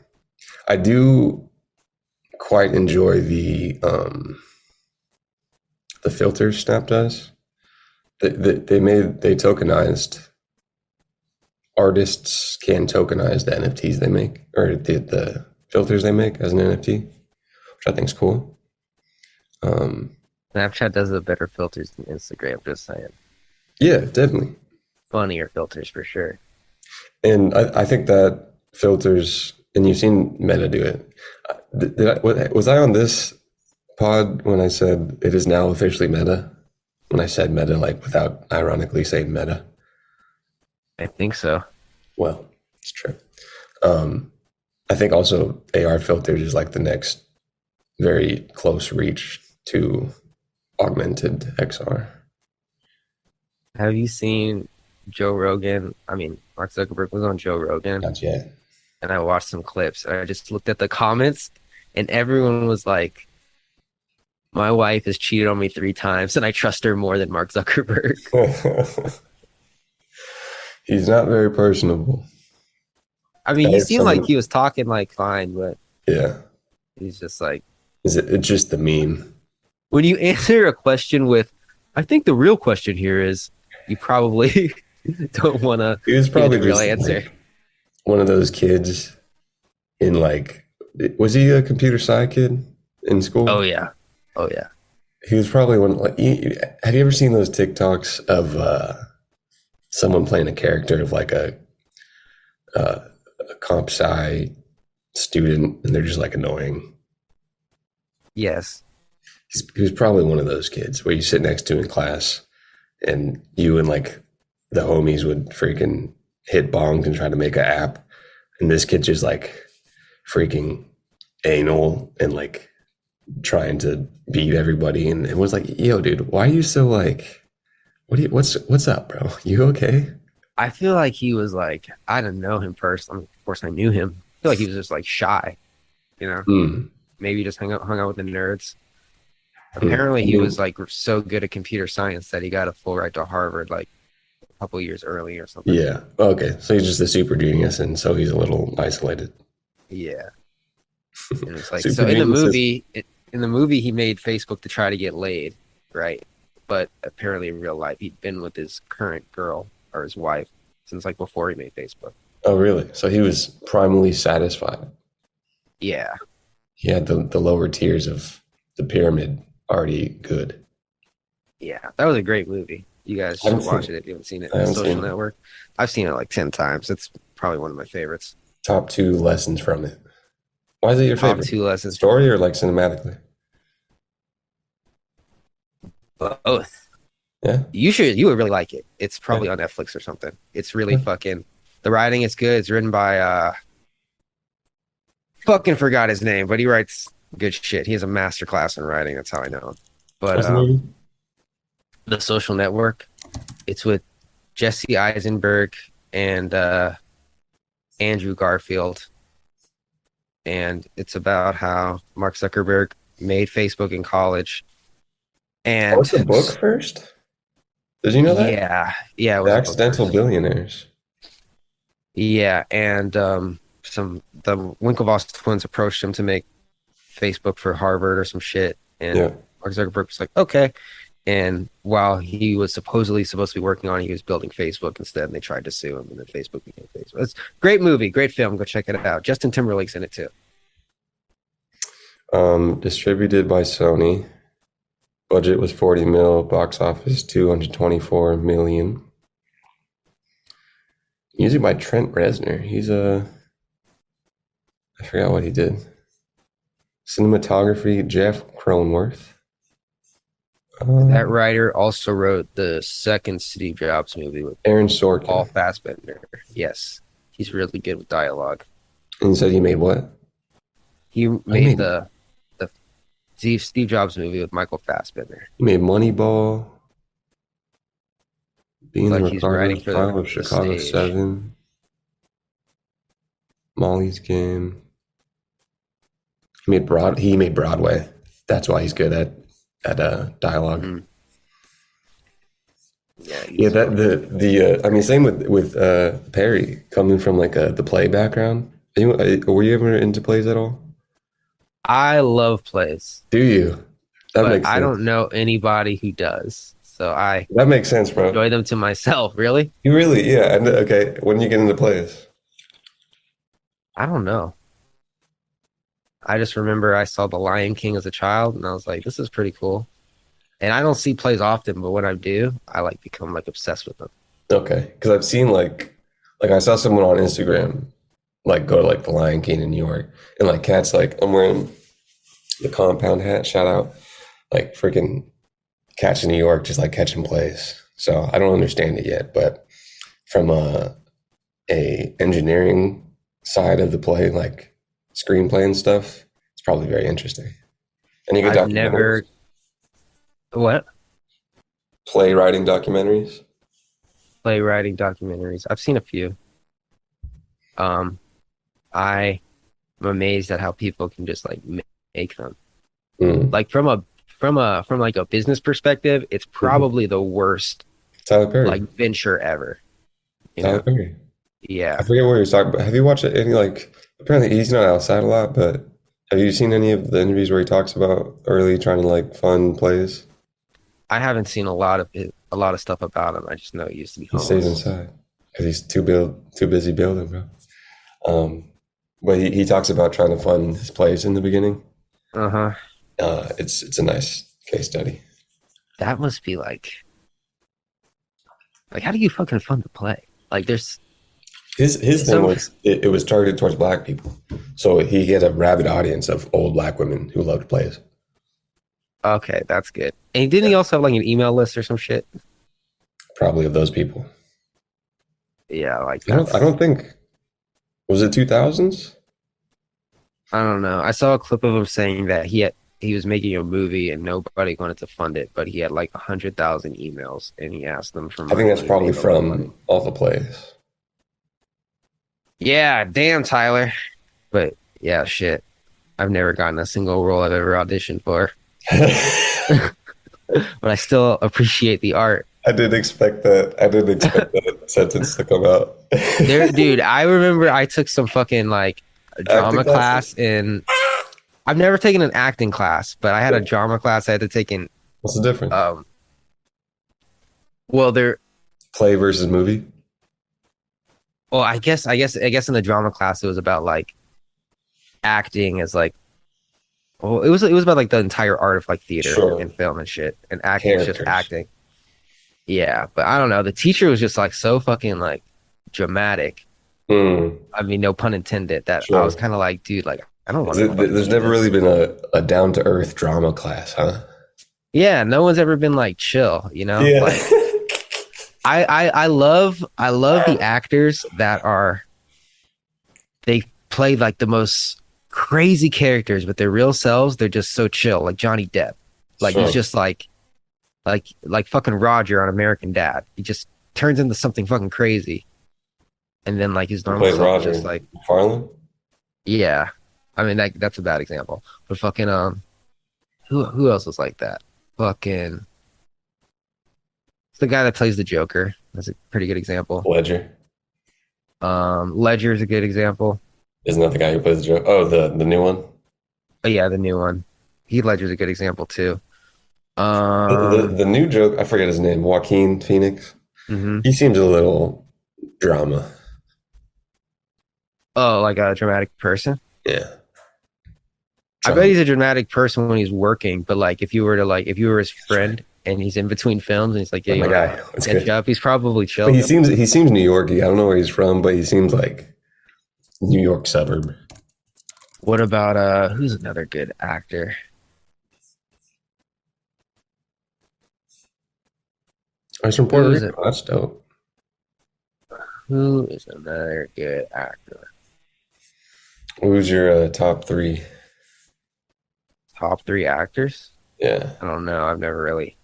I do quite enjoy the filters Snap does. They tokenized artists can tokenize the NFTs they make or the filters they make as an NFT, which I think is cool. Snapchat does the better filters than Instagram, just saying. Yeah, definitely. Funnier filters for sure. And I think that filters, and you've seen Meta do it. Was I on this pod when I said it is now officially Meta? When I said Meta, like without ironically saying Meta? I think so. Well, it's true. I think also AR filters is like the next very close reach to augmented XR. Have you seen Joe Rogan? I mean, Mark Zuckerberg was on Joe Rogan, Not yet. and I watched some clips. And I just looked at the comments, and everyone was like, "My wife has cheated on me 3 times, and I trust her more than Mark Zuckerberg." He's not very personable. I mean, I he had seemed like someone, he was talking like fine, but yeah. he's just like, It's just the meme. when you answer a question with, "I think the real question here is," you probably don't want to He was hear probably the real just answer. like one of those kids in like, was he a computer sci kid in school? Oh yeah, oh yeah. He was probably one. Like, have you ever seen those TikToks of someone playing a character of like a comp sci student, and they're just like annoying? Yes. He was probably one of those kids where you sit next to in class, and you and like the homies would freaking hit bongs and try to make an app, and this kid just like freaking anal and like trying to beat everybody, and it was like, yo, dude, why are you so like, what's up, bro? You okay? I feel like he was like, I didn't know him personally. Of course, I knew him. I feel like he was just like shy, you know. Hmm. Maybe just hung out with the nerds. Hmm. Apparently, I he mean, was like so good at computer science that he got a full ride to Harvard like a couple years early or something. yeah. Okay. So he's just a super genius, and so he's a little isolated. Yeah. And it's like, Super so in the genius is- movie, he made Facebook to try to get laid, right? But apparently in real life, he'd been with his current girl or his wife since like before he made Facebook. Oh, really? So he was primally satisfied. Yeah. He had the lower tiers of the pyramid already good. Yeah. That was a great movie. You guys I haven't should watch seen it if you haven't seen it. I haven't Social seen it. Network. I've seen it like 10 times. It's probably one of my favorites. Top 2 lessons from it. Why is it your Top favorite? 2 lessons. Story or like cinematically? Both. Yeah. You would really like it. It's probably on Netflix or something. It's really fucking, the writing is good. It's written by fucking forgot his name, but he writes good shit. He has a master class in writing. That's how I know him. But What's the movie? The Social Network. It's with Jesse Eisenberg and Andrew Garfield, and it's about how Mark Zuckerberg made Facebook in college. Oh, And it's a book first. Did you know that? yeah, it The was a book Accidental first. Billionaires. Yeah, and the Winklevoss twins approached him to make Facebook for Harvard or some shit, and Yeah. Mark Zuckerberg was like, okay. And while he was supposedly supposed to be working on it, he was building Facebook instead, and they tried to sue him, and then Facebook became Facebook. It's a great movie, great film. Go check it out. Justin Timberlake's in it too. Distributed by Sony. Budget was 40 mil. Box office 224 million. Music by Trent Reznor. I forgot what he did. Cinematography, Jeff Cronenworth. That writer also wrote the second Steve Jobs movie with Aaron Paul Sorkin. Fassbender. Yes, he's really good with dialogue. And he said he made what? He made- made the Steve Jobs movie with Michael Fassbender. He made Moneyball. Being Like the he's Ricardo writing for Style of the Chicago stage. 7. Molly's Game. He made Broadway. That's why he's good at dialogue. Mhm. Yeah, Yeah, that I mean, same with Perry coming from like the play background. Were you ever into plays at all? I love plays, Do you? That but makes I sense. don't know anybody who does. So I That makes sense, bro. enjoy them to myself. Really? You really, yeah. And okay, when did you get into plays? I don't know. I just remember I saw The Lion King as a child, and I was like, "This is pretty cool." And I don't see plays often, but when I do, I like become like obsessed with them. Okay, because I've seen like I saw someone on Instagram like go to like the Lion King in New York, and like Cat's like, I'm wearing the compound hat. Shout out, like freaking Catch in New York, just like catching plays. So I don't understand it yet, but from a engineering side of the play, like screenplay and stuff, it's probably very interesting. And you get I've never what playwriting documentaries. playwriting documentaries. I've seen a few. I'm amazed at how people can just like make them. Mm. Like from like a business perspective, it's probably the worst Tyler Perry. like venture ever. You Tyler know? Perry. Yeah. I forget what he was talking about. Have you watched any like? Apparently, he's not outside a lot, but have you seen any of the interviews where he talks about early trying to like fund plays? I haven't seen a lot of stuff about him. I just know he used to be He homeless. stays inside because he's too busy building, bro. But he talks about trying to fund his plays in the beginning. Uh-huh. It's a nice case study. That must be like how do you fucking fund the play? Like there's His thing Some- was it was targeted towards black people, so he had a rabid audience of old black women who loved plays. okay, that's good. And didn't he also have like an email list or some shit? Probably of those people. Yeah, like I don't think was it 2000s. I don't know. I saw a clip of him saying that he was making a movie and nobody wanted to fund it, but he had like 100,000 emails and he asked them for money. I think that's and probably they gave him money. from all the plays. Yeah, damn Tyler. But yeah, shit. I've never gotten a single role I've ever auditioned for. But I still appreciate the art. I didn't expect that. I didn't expect that sentence to come out. Dude, I remember I took some fucking like drama Acting class classes? in I've never taken an acting class, but I had a drama class I had to take in What's the difference? well there Play versus movie? well I guess in the drama class it was about like acting as like well it was about like the entire art of like theater Sure. and film and shit, and acting is just Characters. acting. Yeah, but I don't know, the teacher was just like so fucking like dramatic. Mm. I mean, no pun intended, that I Sure. was kind of like, dude, like I don't want to There's never really been a down to earth drama class, huh? yeah, no one's ever been like chill, you know? Yeah. Like I love the actors that are they play like the most crazy characters, but their real selves, they're just so chill, like Johnny Depp. Like Sure. he's just like fucking Roger on American Dad. He just turns into something fucking crazy, and then like his Who normal plays self is Roger? just like, Farland? yeah. I mean, that's a bad example, but fucking who else was like that? Fucking the guy that plays the Joker. That's a pretty good example. Ledger. Ledger's a good example. Isn't that the guy who plays the joke? Oh, the new one? But yeah, the new one. Heath Ledger's a good example too. The new joke, I forget his name, Joaquin Phoenix. Mhm. He seems a little drama. Oh, like a dramatic person. Yeah. I bet he's a dramatic person when he's working, but like if you were his friend and he's in between films and he's like, yeah, Oh, my you guy. want That's to catch good. up, he's probably chill. But he seems New Yorky. I don't know where he's from, but he seems like New York suburb. What about who's another good actor? Oh, he's from Puerto Who is Rico. That's dope. Who is another good actor? Who's your top three? Top three actors? Yeah. I don't know. I've never really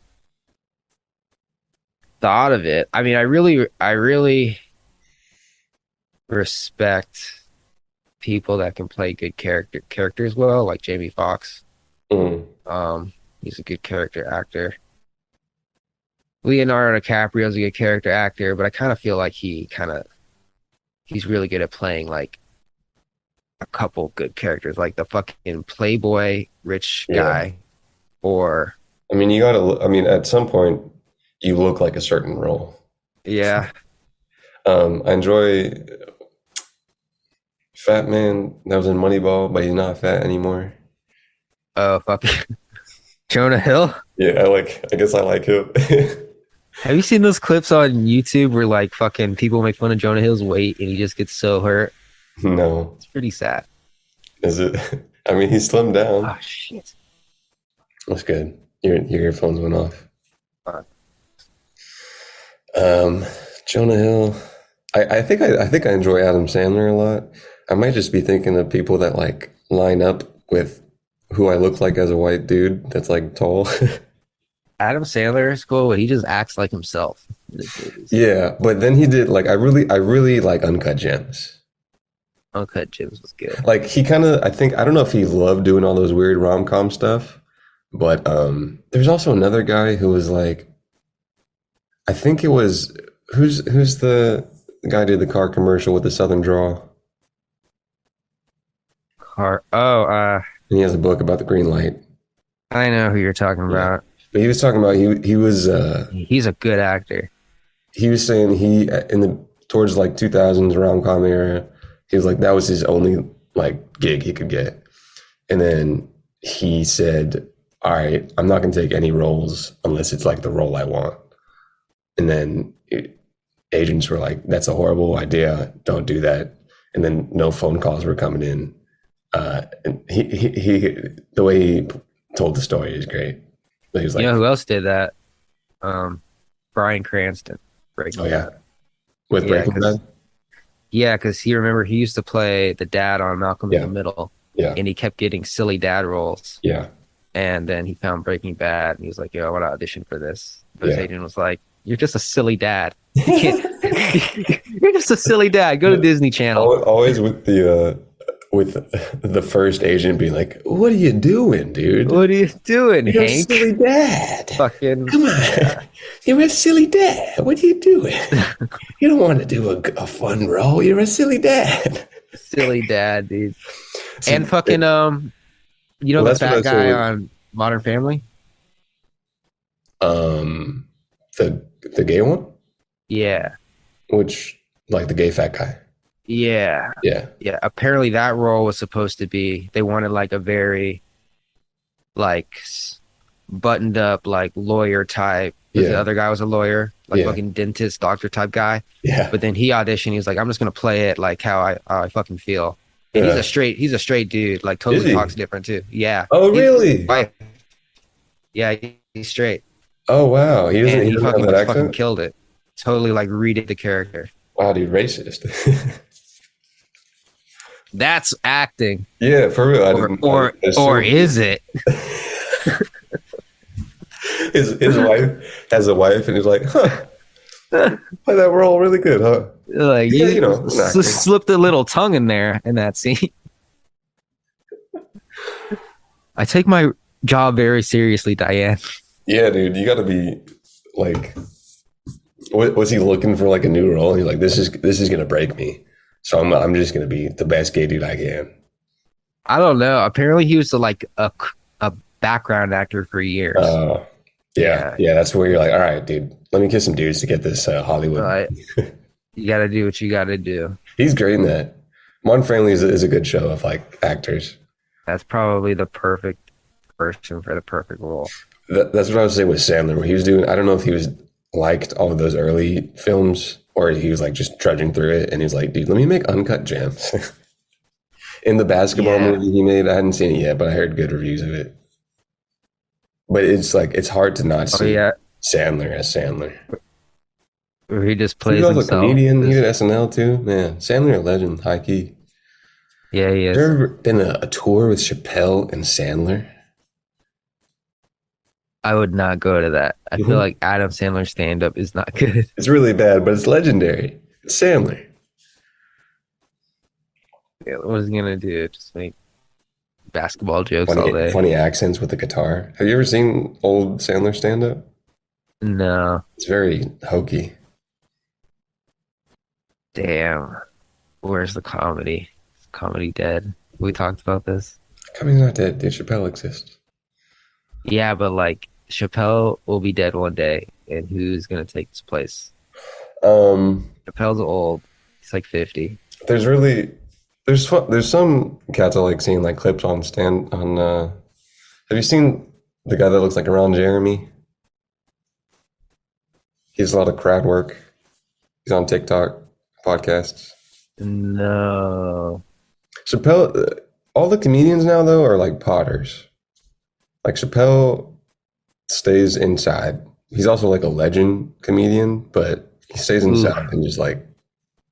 thought of it. I mean, I really respect people that can play good characters well, like Jamie Foxx. Mm. He's a good character actor. Leonardo DiCaprio's a good character actor, but I kind of feel like he's really good at playing like a couple good characters, like the fucking playboy rich guy, or I mean, you gotta. I mean, at some point, you look like a certain role. yeah, I enjoy Fat Man that was in Moneyball, but he's not fat anymore. oh fucking Jonah Hill. Yeah, I guess I like him. Have you seen those clips on YouTube where like fucking people make fun of Jonah Hill's weight and he just gets so hurt? No, It's pretty sad. is it? I mean, he slimmed down. Oh shit. That's good. Your earphones went off. Fuck. Jonah Hill. I think I enjoy Adam Sandler a lot. I might just be thinking of people that like line up with who I look like as a white dude that's like tall. Adam Sandler is cool, but he just acts like himself in his movies. Yeah, but then he did like I really like Uncut Gems. Uncut Gems was good. Like he kind of I don't know if he loved doing all those weird rom-com stuff, but there's also another guy who was like I think it was who's the guy who did the car commercial with the Southern drawl. And he has a book about the green light. I know who you're talking about. But he was talking about he was He's a good actor. he was saying he in the towards like 2000s rom-com era, he was like that was his only like gig he could get. And then he said, "All right, I'm not going to take any roles unless it's like the role I want." And then agents were like, "That's a horrible idea. Don't do that." And then no phone calls were coming in. And he the way he told the story is great. But he was like, You know who else did that? Bryan Cranston. Breaking "Oh yeah, Bad. with Yeah, Breaking 'cause- Bad." Yeah, because he used to play the dad on Malcolm in the Middle, Yeah, and he kept getting silly dad roles. yeah. And then he found Breaking Bad, and he was like, "Yo, I want to audition for this." But his Yeah. agent was like, "You're just a silly dad. You can't- You're just a silly dad. Go to Disney Channel." Always with the first agent being like, "What are you doing, dude? What are you doing, You're Hank? a silly dad. Fucking Come on, you're a silly dad. What are you doing? You don't want to do a fun role. You're a silly dad." silly dad, dude. So- And fucking you know Well, the that's what I fat said guy with- on Modern Family? The gay one, Yeah, which like the gay fat guy. yeah, Yeah, yeah. Apparently that role was supposed to be. They wanted like a very like buttoned up like lawyer type. 'Cause Yeah. The other guy was a lawyer, like Yeah. fucking dentist, doctor type guy. yeah. But then he auditioned. He was like, "I'm just gonna play it like how I fucking feel." And Yeah. he's a straight dude. Like Is totally he? talks different too. Yeah. Oh, He's really? white. Yeah, he's straight. Oh wow, he doesn't. And He he doesn't have fucking, that just fucking accent. killed it. Totally like redid the character. Wow, dude, racist. That's acting. Yeah, for real. Or is it? his wife has a wife, and he's like, huh, that we're all really good, huh? Like Yeah, you an actor. slipped a little tongue in there in that scene. I take my job very seriously, Diane. Yeah, dude, you got to be like, was he looking for like a new role? He's like, this is gonna break me, so I'm just gonna be the best gay dude I can. I don't know. Apparently, he was like a background actor for years. Yeah. That's where you're like, all right, dude, let me kiss some dudes to get this Hollywood. You got to do what you got to do. He's great in that. Modern Family is a good show of like actors. That's probably the perfect person for the perfect role. That's what I was saying with Sandler, where he was doing. I don't know if he was liked all of those early films, or he was like just trudging through it, and he's like, dude, let me make Uncut Gems. In the basketball movie he made, I hadn't seen it yet, but I heard good reviews of it. But it's like it's hard to not see Sandler as Sandler. Where he just plays He's also himself. a comedian. He did SNL too. Man, Sandler a legend, high key. Yeah, he is. Have you ever been a tour with Chappelle and Sandler? I would not go to that. I feel like Adam Sandler's stand-up is not good. It's really bad, but it's legendary. It's Sandler. Yeah, what is he gonna do? Just make basketball jokes all day? Funny accents with the guitar. Have you ever seen old Sandler stand-up? No. It's very hokey. Damn. Where's the comedy? Is comedy dead? We talked about this. Comedy's not dead, dude. Chappelle exists. Yeah, but like Chappelle will be dead one day, and who's gonna take his place? Chappelle's old. He's like 50. There's some cats I like seeing like clips on have you seen the guy that looks like Ron Jeremy? He does a lot of crowd work. He's on TikTok, podcasts. No. Chappelle, all the comedians now though are like potters. Like Chappelle stays inside. He's also like a legend comedian, but he stays inside and just like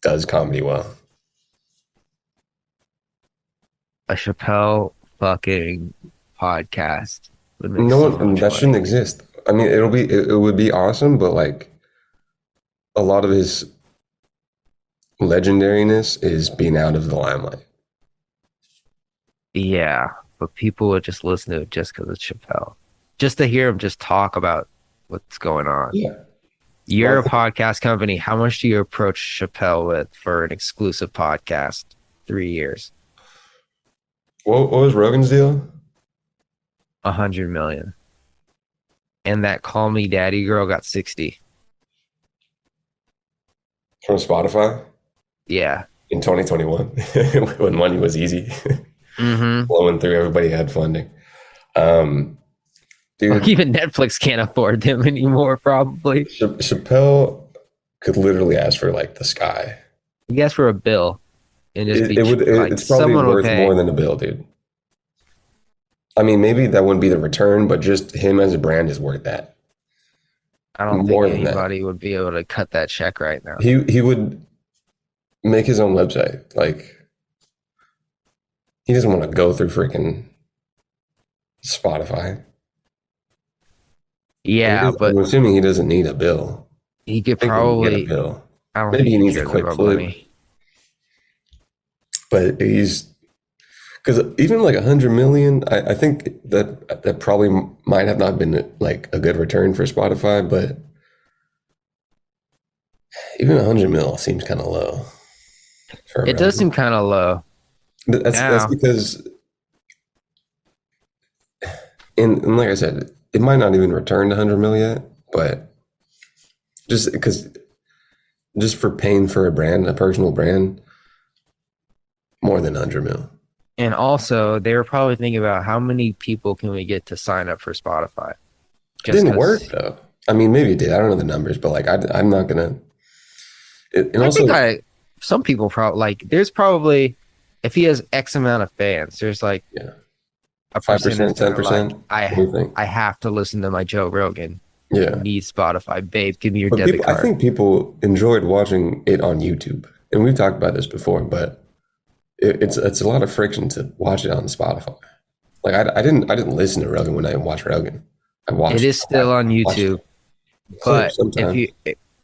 does comedy well. A Chappelle fucking podcast would make No so one much that money. shouldn't exist. I mean, it would be awesome, but like a lot of his legendariness is being out of the limelight. Yeah, but people would just listen to it just because it's Chappelle. Just to hear him just talk about what's going on. Yeah. You're a podcast company. How much do you approach Chappelle with for an exclusive podcast? 3 years. What was Rogan's deal? 100 million. And that Call Me Daddy girl got 60. From Spotify? Yeah. In 2021, when money was easy. Blowing through, everybody had funding. Dude, Even Netflix can't afford them anymore, probably. Chappelle could literally ask for like the sky. He asked for a bill and just It's probably worth more than a bill, dude. I mean, maybe that wouldn't be the return, but just him as a brand is worth that. I don't think anybody would be able to cut that check right now. He would make his own website. Like, he doesn't want to go through freaking Spotify. Yeah, but I'm assuming he doesn't need a bill. He could probably get a bill. I don't Maybe think he needs a quick flip. But because even like 100 million, I think that probably might have not been like a good return for Spotify, but even 100 mil seems kind of low. It does seem kind of low. That's because, and like I said, it might not even return to 100 mil yet, but just for paying for a brand, a personal brand, more than 100 mil. And also, they were probably thinking about how many people can we get to sign up for Spotify. It didn't work though. I mean, maybe it did. I don't know the numbers, but like I'm not gonna. Some people probably like. There's probably, if he has X amount of fans, there's like a 5%, 10%. I have to listen to my Joe Rogan. Yeah, I need Spotify, babe. Give me your debit card. I think people enjoyed watching it on YouTube, and we've talked about this before, but it's a lot of friction to watch it on Spotify. Like I didn't listen to Rogan when I watched Rogan. I watch. It is still on watch YouTube, clips but sometimes.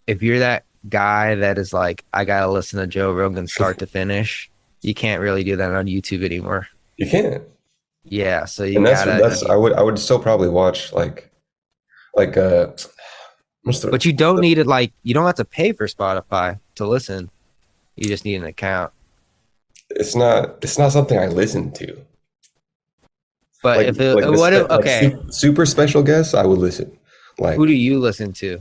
if you're that guy that is like, I gotta listen to Joe Rogan start to finish, you can't really do that on YouTube anymore. You can't, Yeah, so you and gotta. I would still probably watch like what's the But you don't need it. Like, you don't have to pay for Spotify to listen. You just need an account. it's not something I listen to. But if it, what if, okay, super special guests, I would listen. who do Like you listen to?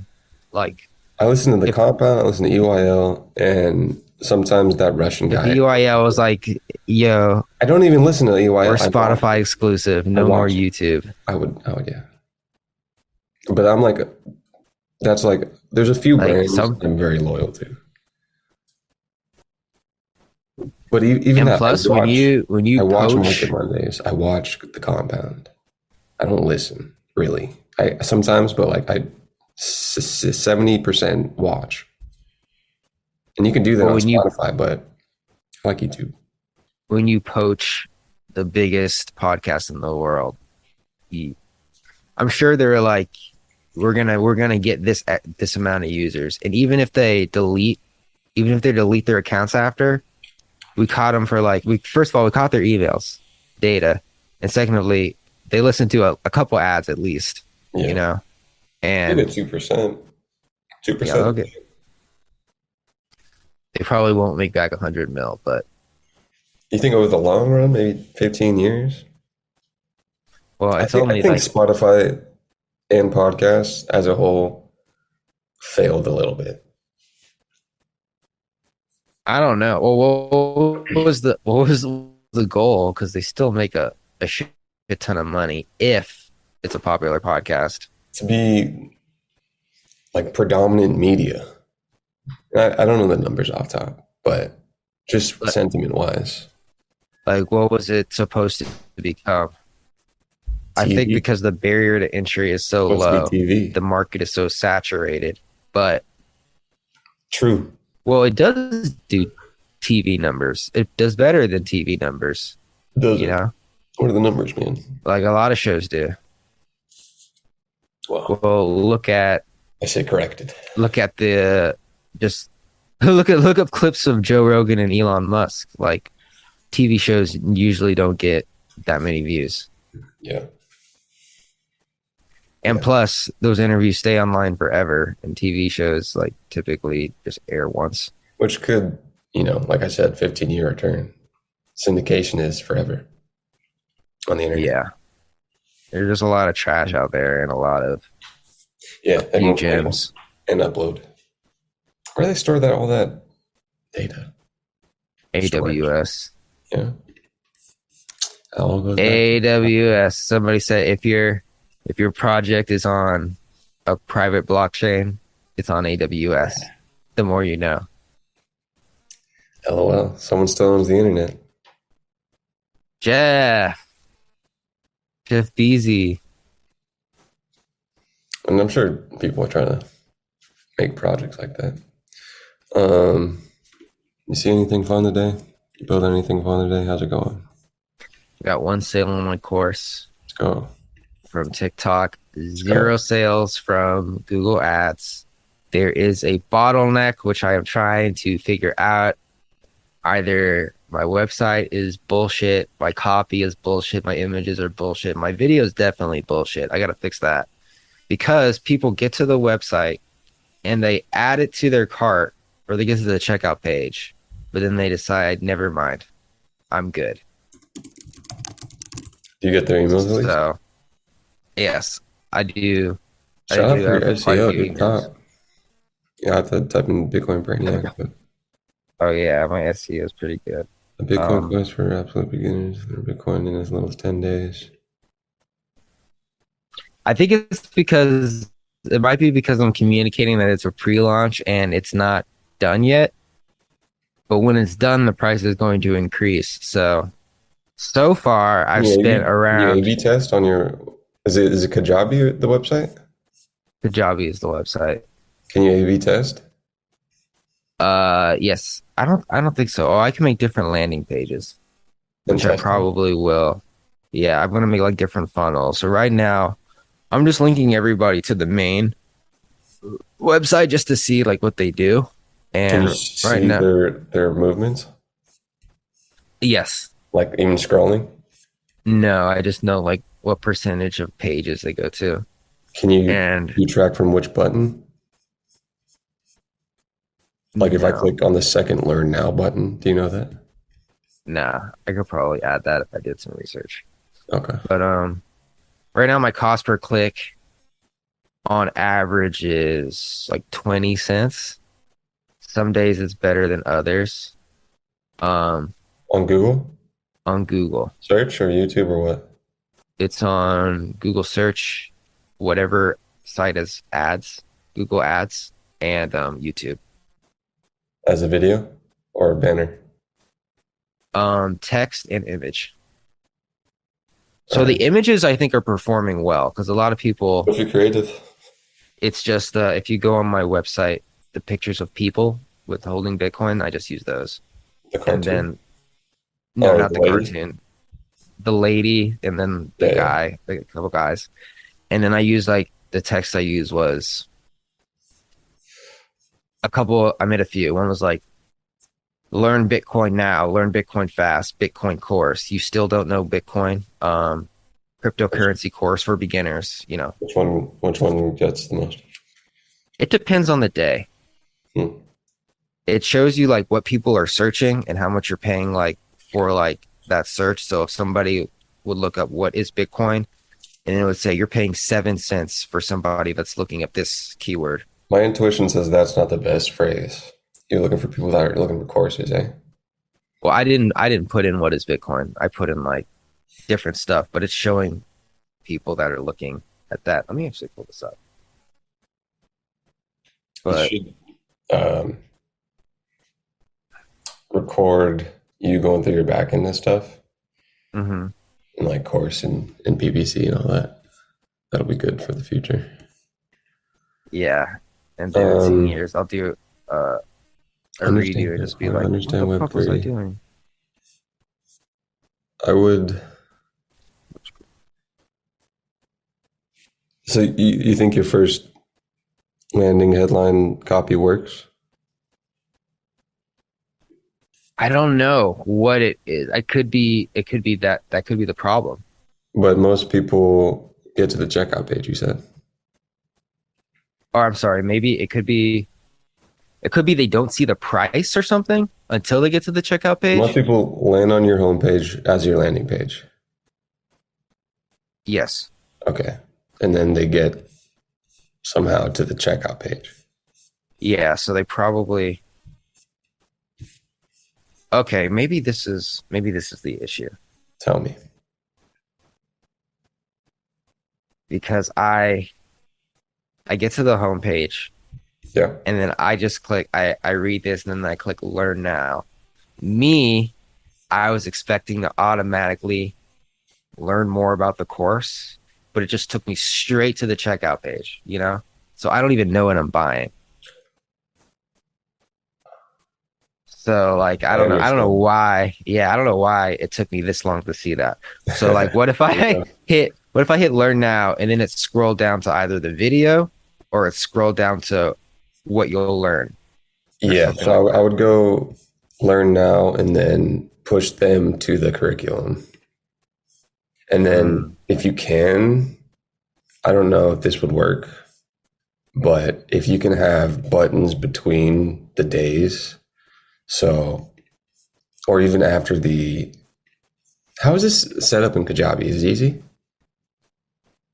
Like, I listen to the if Compound, I listen to EYL, and sometimes that Russian if guy. UIL was like, yo, I don't even listen to EYL. we're Spotify exclusive, no more watch it. YouTube. I would, yeah. But I'm like, that's like, there's a few Like brands I'm very loyal to. But even And that, plus, I when you watch poach, Market Mondays. I watch the Compound. I don't listen really. I sometimes, but like 70% watch. And you can do that well, on Spotify, but I like YouTube. when you poach the biggest podcast in the world, I'm sure they're like, we're gonna get this amount of users, and even if they delete their accounts after, we caught them for like, first of all, we caught their emails data, and secondly, they listened to a couple ads at least, you know, and Give it 2%. 2%. yeah, okay. They probably won't make back 100 mil, but You think over the long run, maybe 15 years? well, I it's think only like, Spotify and podcasts as a whole failed a little bit. I don't know. Well, what was the goal? Because they still make a shit ton of money if it's a popular podcast. To be like predominant media. I don't know the numbers off top, but just sentiment wise. Like, what was it supposed to become? I think because the barrier to entry is so low, the market is so saturated. But true. Well, it does do TV numbers. It does better than TV numbers. Does you know? What are the numbers, man? Like a lot of shows do. Well, look at. I say corrected. Look at the just look up clips of Joe Rogan and Elon Musk. Like TV shows usually don't get that many views. Yeah. And plus, those interviews stay online forever, and TV shows like typically just air once. Which could, like I said, 15-year return. Syndication is forever on the internet. Yeah. There's just a lot of trash out there and a lot of few gems. And upload. Where do they store all that data? AWS. Yeah. All goes back. AWS. Somebody said if your project is on a private blockchain, it's on AWS. The more you know. LOL. Someone still owns the internet. Jeff Bezos. And I'm sure people are trying to make projects like that. You see anything fun today? You build anything fun today? How's it going? Got one sale on my course. Let's go. From TikTok. Zero sales from Google Ads. There is a bottleneck, which I am trying to figure out. Either my website is bullshit, my copy is bullshit, my images are bullshit, my video is definitely bullshit. I got to fix that. Because people get to the website and they add it to their cart or they get to the checkout page, but then they decide, never mind, I'm good. Do you get their emails at least? So, yes, I do. Shout out for your SEO, dude. Top. Yeah, I have to type in Bitcoin Brainiac. But oh, yeah, my SEO is pretty good. A Bitcoin quest for absolute beginners. Bitcoin in as little as 10 days. I think it might be because I'm communicating that it's a pre-launch and it's not done yet. But when it's done, the price is going to increase. So far, I've spent around. A/B test on your. Is it Kajabi the website? Kajabi is the website. Can you A/B test? Yes. I don't think so. Oh, I can make different landing pages, which I probably will. Yeah, I'm gonna make like different funnels. So right now, I'm just linking everybody to the main website just to see like what they do. Can you And right see now, their movements? yes. Like even scrolling? No, I just know like what percentage of pages they go to. Can And you track from which button? Like if I no, click on the second Learn Now button, do you know that? nah, I could probably add that if I did some research. Okay. But right now my cost per click on average is like 20 cents. Some days it's better than others. Um, On Google on Google. search or YouTube or what? It's on Google search, whatever site has ads, Google ads, and YouTube. As a video or a banner? Text and image. All So the right. images I think are performing well because a lot of people, What's your creative? it's just if you go on my website, the pictures of people with holding Bitcoin, I just use those. The And cartoon? then no, Oh, not the the lady? cartoon, the lady, and then the Yeah, yeah. guy, like a couple guys. And then I use like the text I use was a couple. I made a few. One was like, learn Bitcoin now, learn Bitcoin fast, Bitcoin course. You still don't know Bitcoin. Cryptocurrency course for beginners. Which one gets the most? It depends on the day. Hmm. It shows you like what people are searching and how much you're paying like for like that search. So if somebody would look up what is Bitcoin, and it would say you're paying 7 cents for somebody that's looking up this keyword. My intuition says that's not the best phrase. You're looking for people that are looking for courses, eh? Well, I didn't put in what is Bitcoin. I put in like different stuff, but it's showing people that are looking at that. Let me actually pull this up. You But should um, record you going through your back end and stuff, mhm. and like course and PPC and all that. That'll be good for the future. Yeah. And then in 10 years, I'll do a redo and just be like, what the Understand fuck was I Web3. doing? I would. So you think your first landing headline copy works? I don't know what it is. It could be that could be the problem. But most people get to the checkout page, you said. Or I'm sorry, maybe it could be they don't see the price or something until they get to the checkout Most page. people land on your homepage as your landing page. Yes. Okay. And then they get somehow to the checkout page. Yeah, so they probably okay, maybe this is the issue Tell me. because I get to the homepage Yeah. and then I just click I read this and then I click learn now. Me, I was expecting to automatically learn more about the course, but it just took me straight to the checkout page, you know? So I don't even know what I'm buying. So like I I don't know understand. why. Yeah, I don't know why it took me this long to see that. So like what if Yeah. I hit learn now and then it's scrolled down to either the video or it's scrolled down to what you'll learn or Yeah. something So like I that. would go learn now and then push them to the curriculum. And then Mm, if you can, I don't know if this would work, but if you can have buttons between the days, so, or even after how is this set up in Kajabi? Is it easy?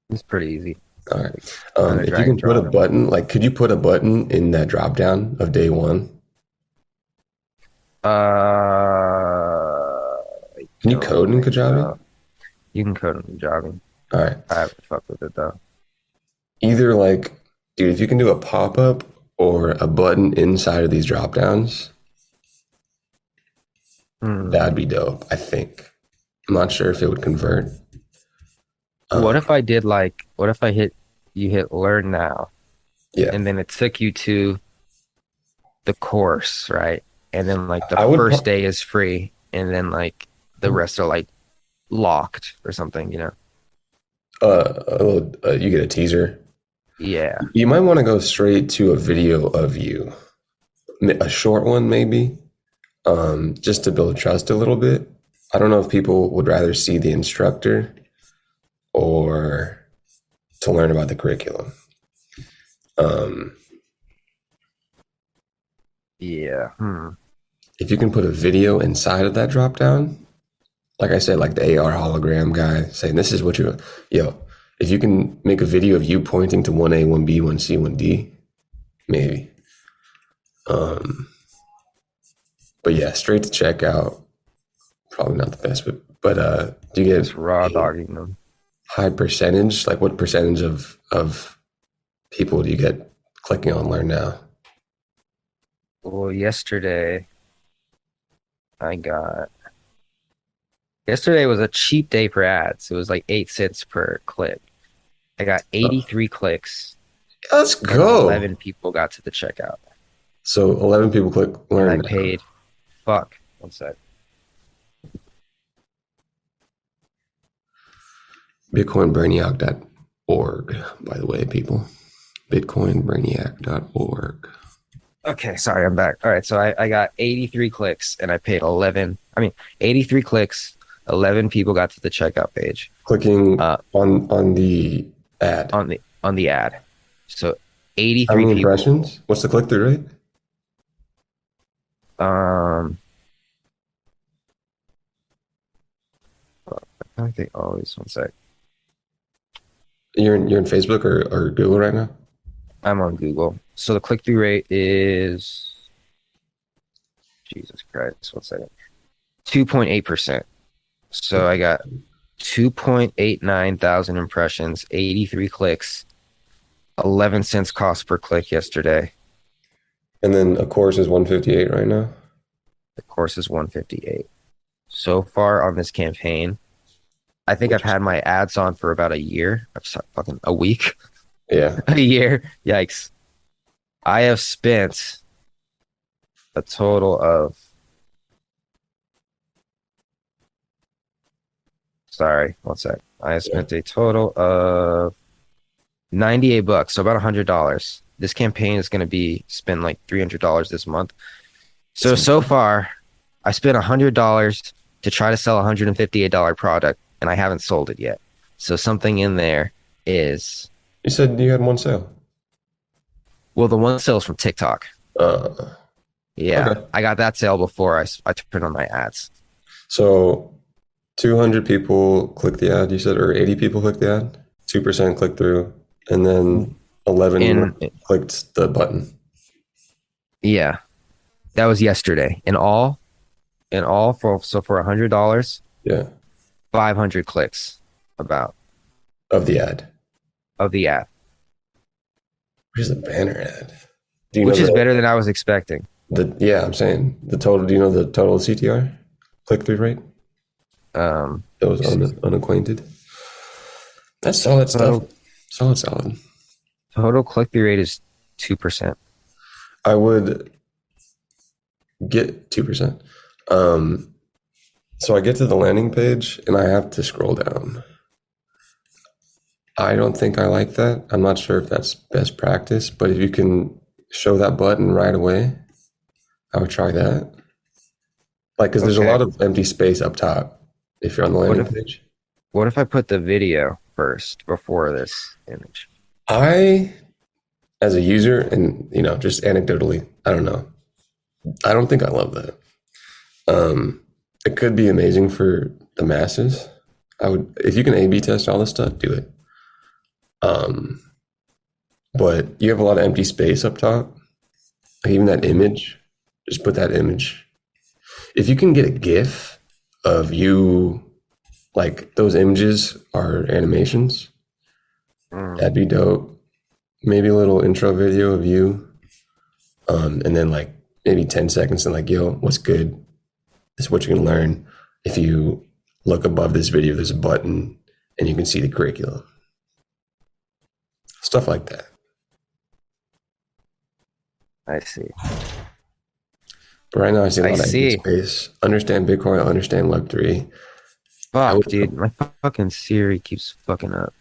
it's pretty easy. All right. Kind of If you drag and can put a drop. button, like, could you put a button in that drop down of day one? Uh, I Can you don't code in think Kajabi? so. You can code in jogging. All right. I haven't fucked with it though. Either like, dude, if you can do a pop up or a button inside of these drop downs, Hmm. that'd be dope, I think. I'm not sure if it would convert. What Um, if what if you hit learn now yeah. and then it took you to the course, right? And then like the I would, first day is free and then like the rest are like locked or something, you know? You get a teaser. Yeah. You might want to go straight to a video of you, a short one maybe, just to build trust a little bit. I don't know if people would rather see the instructor or to learn about the curriculum. Yeah. If you can put a video inside of that drop down, like I said, like the AR hologram guy saying, this is what you're, if you can make a video of you pointing to 1A, 1B, 1C, 1D, maybe. But yeah, straight to checkout, probably not the best, but do you get Just raw dogging them. high percentage? Like what percentage of people do you get clicking on learn now? Well, yesterday was a cheap day for ads. It was like 8 cents per click. I got 83 clicks. Let's And go. 11 people got to the checkout. So 11 people click learn. And I paid, one sec. BitcoinBrainiac.org, by the way, people. BitcoinBrainiac.org. Okay, sorry, I'm back. All right, so I got 83 clicks and I paid 83 clicks, 11 people got to the checkout page. Clicking on the ad. On the ad. So 83 How many people. impressions? What's the click-through rate? I think always one sec. You're in Facebook or Google right now? I'm on Google. So the click-through rate is Jesus Christ, 1 second. 2.8%. So I got 2.89 thousand impressions, 83 clicks, 11 cents cost per click yesterday. And then a course is 158 right now. The course is 158. So far on this campaign, I think I've had my ads on for about a year. Fucking a week. Yeah. A year. Yikes. I have spent a total of sorry, one sec. I have spent a total of $98, so about $100. This campaign is going to spend like $300 this month. So far, I spent $100 to try to sell a $158 product, and I haven't sold it yet. So something in there is. You said you had one sale. Well, the one sale is from TikTok. Yeah, okay. I got that sale before I turned on my ads. So 200 people click the ad, you said, or 80 people click the ad, 2% click through, and then 11 clicked the button. Yeah, that was yesterday. In all, for $100, yeah, 500 clicks about of the ad. Which is a banner ad. Which is better than I was expecting. I'm saying the total. Do you know the total CTR click through rate? Those unacquainted. That's solid stuff. Solid. Total click through rate is 2%. I would get 2%. So I get to the landing page and I have to scroll down. I don't think I like that. I'm not sure if that's best practice, but if you can show that button right away, I would try that. Like, because there's a lot of empty space up top if you're on the landing page. What if I put the video first before this image? As a user, and just anecdotally, I don't know. I don't think I love that. It could be amazing for the masses. If you can A/B test all this stuff, do it. But you have a lot of empty space up top. Like even that image, just put that image. If you can get a GIF of you, like those images are animations, that'd be dope. Maybe a little intro video of you. And then like maybe 10 seconds and like, yo, what's good? This is what you're gonna learn. If you look above this video, there's a button and you can see the curriculum. Stuff like that. I see. But right now I see a lot of empty space. Understand Bitcoin, understand Web3. Fuck, dude. My fucking Siri keeps fucking up.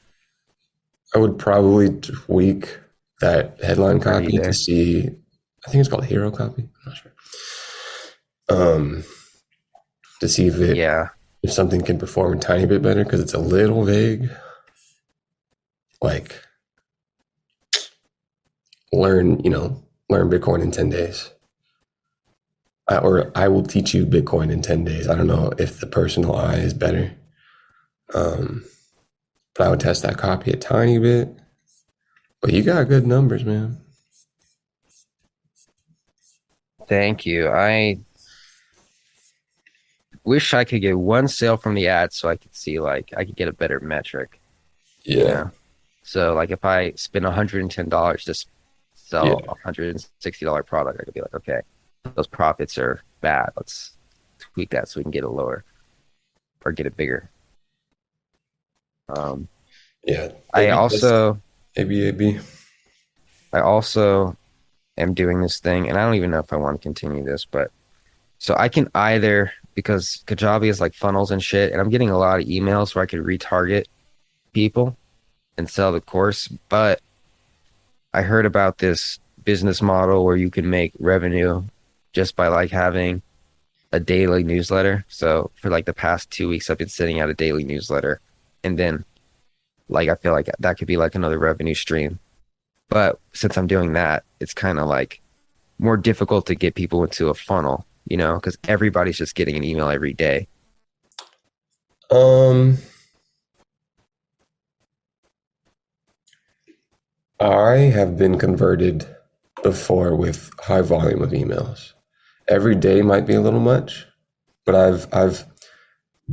I would probably tweak that headline Are you copy to there? see. I think it's called hero copy. I'm not sure. To see Yeah. if something can perform a tiny bit better because it's a little vague. Like learn Bitcoin in 10 days. Or I will teach you Bitcoin in 10 days. I don't know if the personal I is better. But I would test that copy a tiny bit. But you got good numbers, man. Thank you. I wish I could get one sale from the ad so I could see like I could get a better metric, Yeah. you know? So like if I spend $110 to sell a $160 product, I could be like, okay, those profits are bad. Let's tweak that so we can get it lower or get it bigger. Yeah. I also AB. am doing this thing, and I don't even know if I want to continue this, but so I can either, because Kajabi is like funnels and shit, and I'm getting a lot of emails where I could retarget people and sell the course, but I heard about this business model where you can make revenue just by like having a daily newsletter. So for like the past 2 weeks, I've been sending out a daily newsletter, and then like I feel like that could be like another revenue stream. But since I'm doing that, it's kind of like more difficult to get people into a funnel, you know, because everybody's just getting an email every day. I have been converted before with high volume of emails. Every day might be a little much, but I've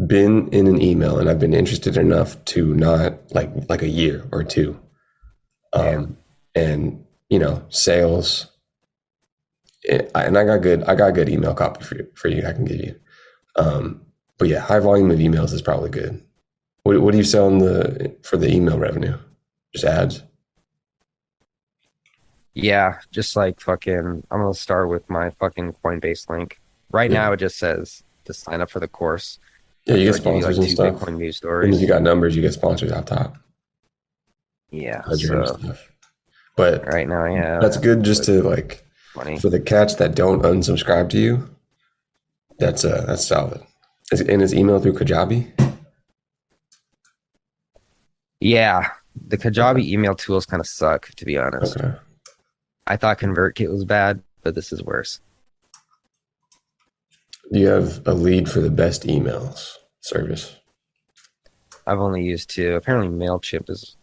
been in an email and I've been interested enough to not like a year or two. And sales. And I got good email copy for you. I can give you. But yeah, high volume of emails is probably good. What do you sell for the email revenue? Just ads? Yeah, just like fucking, I'm gonna start with my fucking Coinbase link. Right now, it just says to sign up for the course. Yeah, you get I'll give you sponsors like and two stuff. Bitcoin news As soon as stories. you got numbers, you get sponsors out top. Yeah, Ledger and so stuff. But right now I have that's good just to like 20. for the cats that don't unsubscribe to you. That's solid. And it's email through Kajabi. Yeah, the Kajabi email tools kind of suck, to be honest. Okay. I thought ConvertKit was bad, but this is worse. Do you have a lead for the best emails service? I've only used two. Apparently, MailChimp is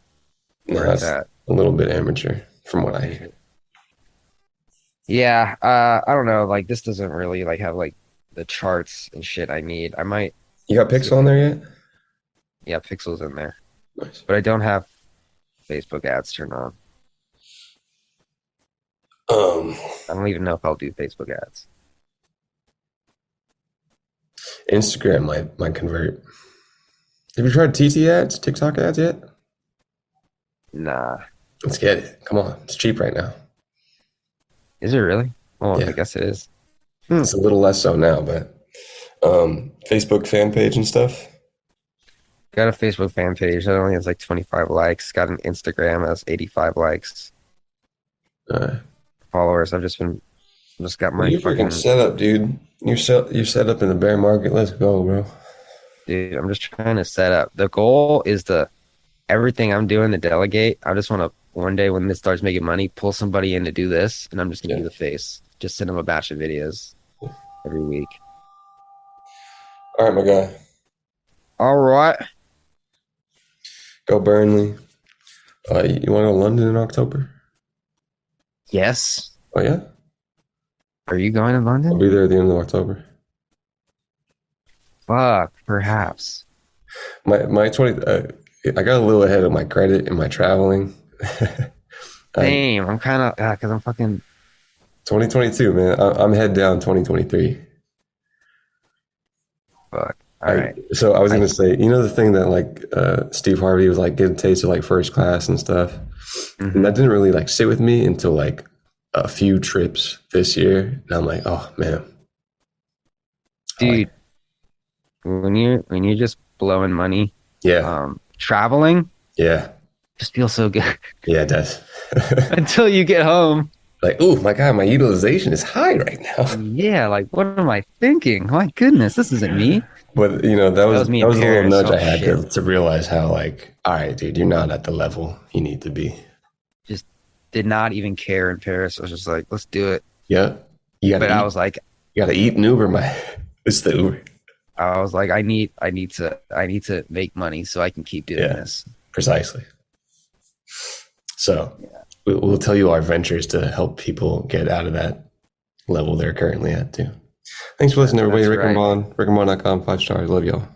No, where that's it's at. a little bit amateur from what I hear. Yeah, I don't know. Like this doesn't really like have like the charts and shit I need. I might. You got Pixel on there yet? Yeah, Pixel's in there, Nice. but I don't have Facebook ads turned on. Um, I don't even know if I'll do Facebook ads. Instagram might convert. Have you tried TT ads, TikTok ads yet? Nah. Let's get it. Come on, it's cheap right now. Is it really? Well, Yeah. I guess it is. It's a little less so now, but Facebook fan page and stuff. Got a Facebook fan page that only has like 25 likes. Got an Instagram that has 85 likes. Followers. I've just got my You're freaking set up, dude. You're set up in the bear market. Let's go, bro. Dude, I'm just trying to set up. The goal is everything I'm doing to delegate. I just want to one day when this starts making money, pull somebody in to do this, and I'm just gonna be the face. Just send them a batch of videos every week. All right, my guy. All right. Go Burnley. You want to go to London in October? Yes. Oh yeah. Are you going to I'll London? be there at the end of October. Fuck, perhaps. My 20. I got a little ahead of my credit in my traveling. Damn, I'm kind of because I'm fucking 2022, man. I'm head down 2023. fuck. All right. So I was going to say, the thing that like Steve Harvey was like, get a taste of like first class and stuff. Mm-hmm. And that didn't really like sit with me until like a few trips this year. And I'm like, oh man. Dude, when you're just blowing money, Yeah. traveling, Yeah. Just feels so good Yeah, it does. until you get home. Like, ooh, my God, my utilization is high right now. Yeah, like what am I thinking? My goodness, this isn't me. But you know, that That was was me that in was a little Paris. nudge Oh I had shit. to realize how like, all right, dude, you're not at the level you need to be. Just did not even care in Paris. I was just like, let's do it. Yeah, you gotta But I eat. was like, You gotta eat an Uber, man. It's the Uber. I need to make money so I can keep doing Yeah, this. precisely. So we'll tell you our ventures to help people get out of that level they're currently at too. Thanks for listening, everybody. That's Rick and right. Bond, rickandbond.com, 5 stars. Love y'all.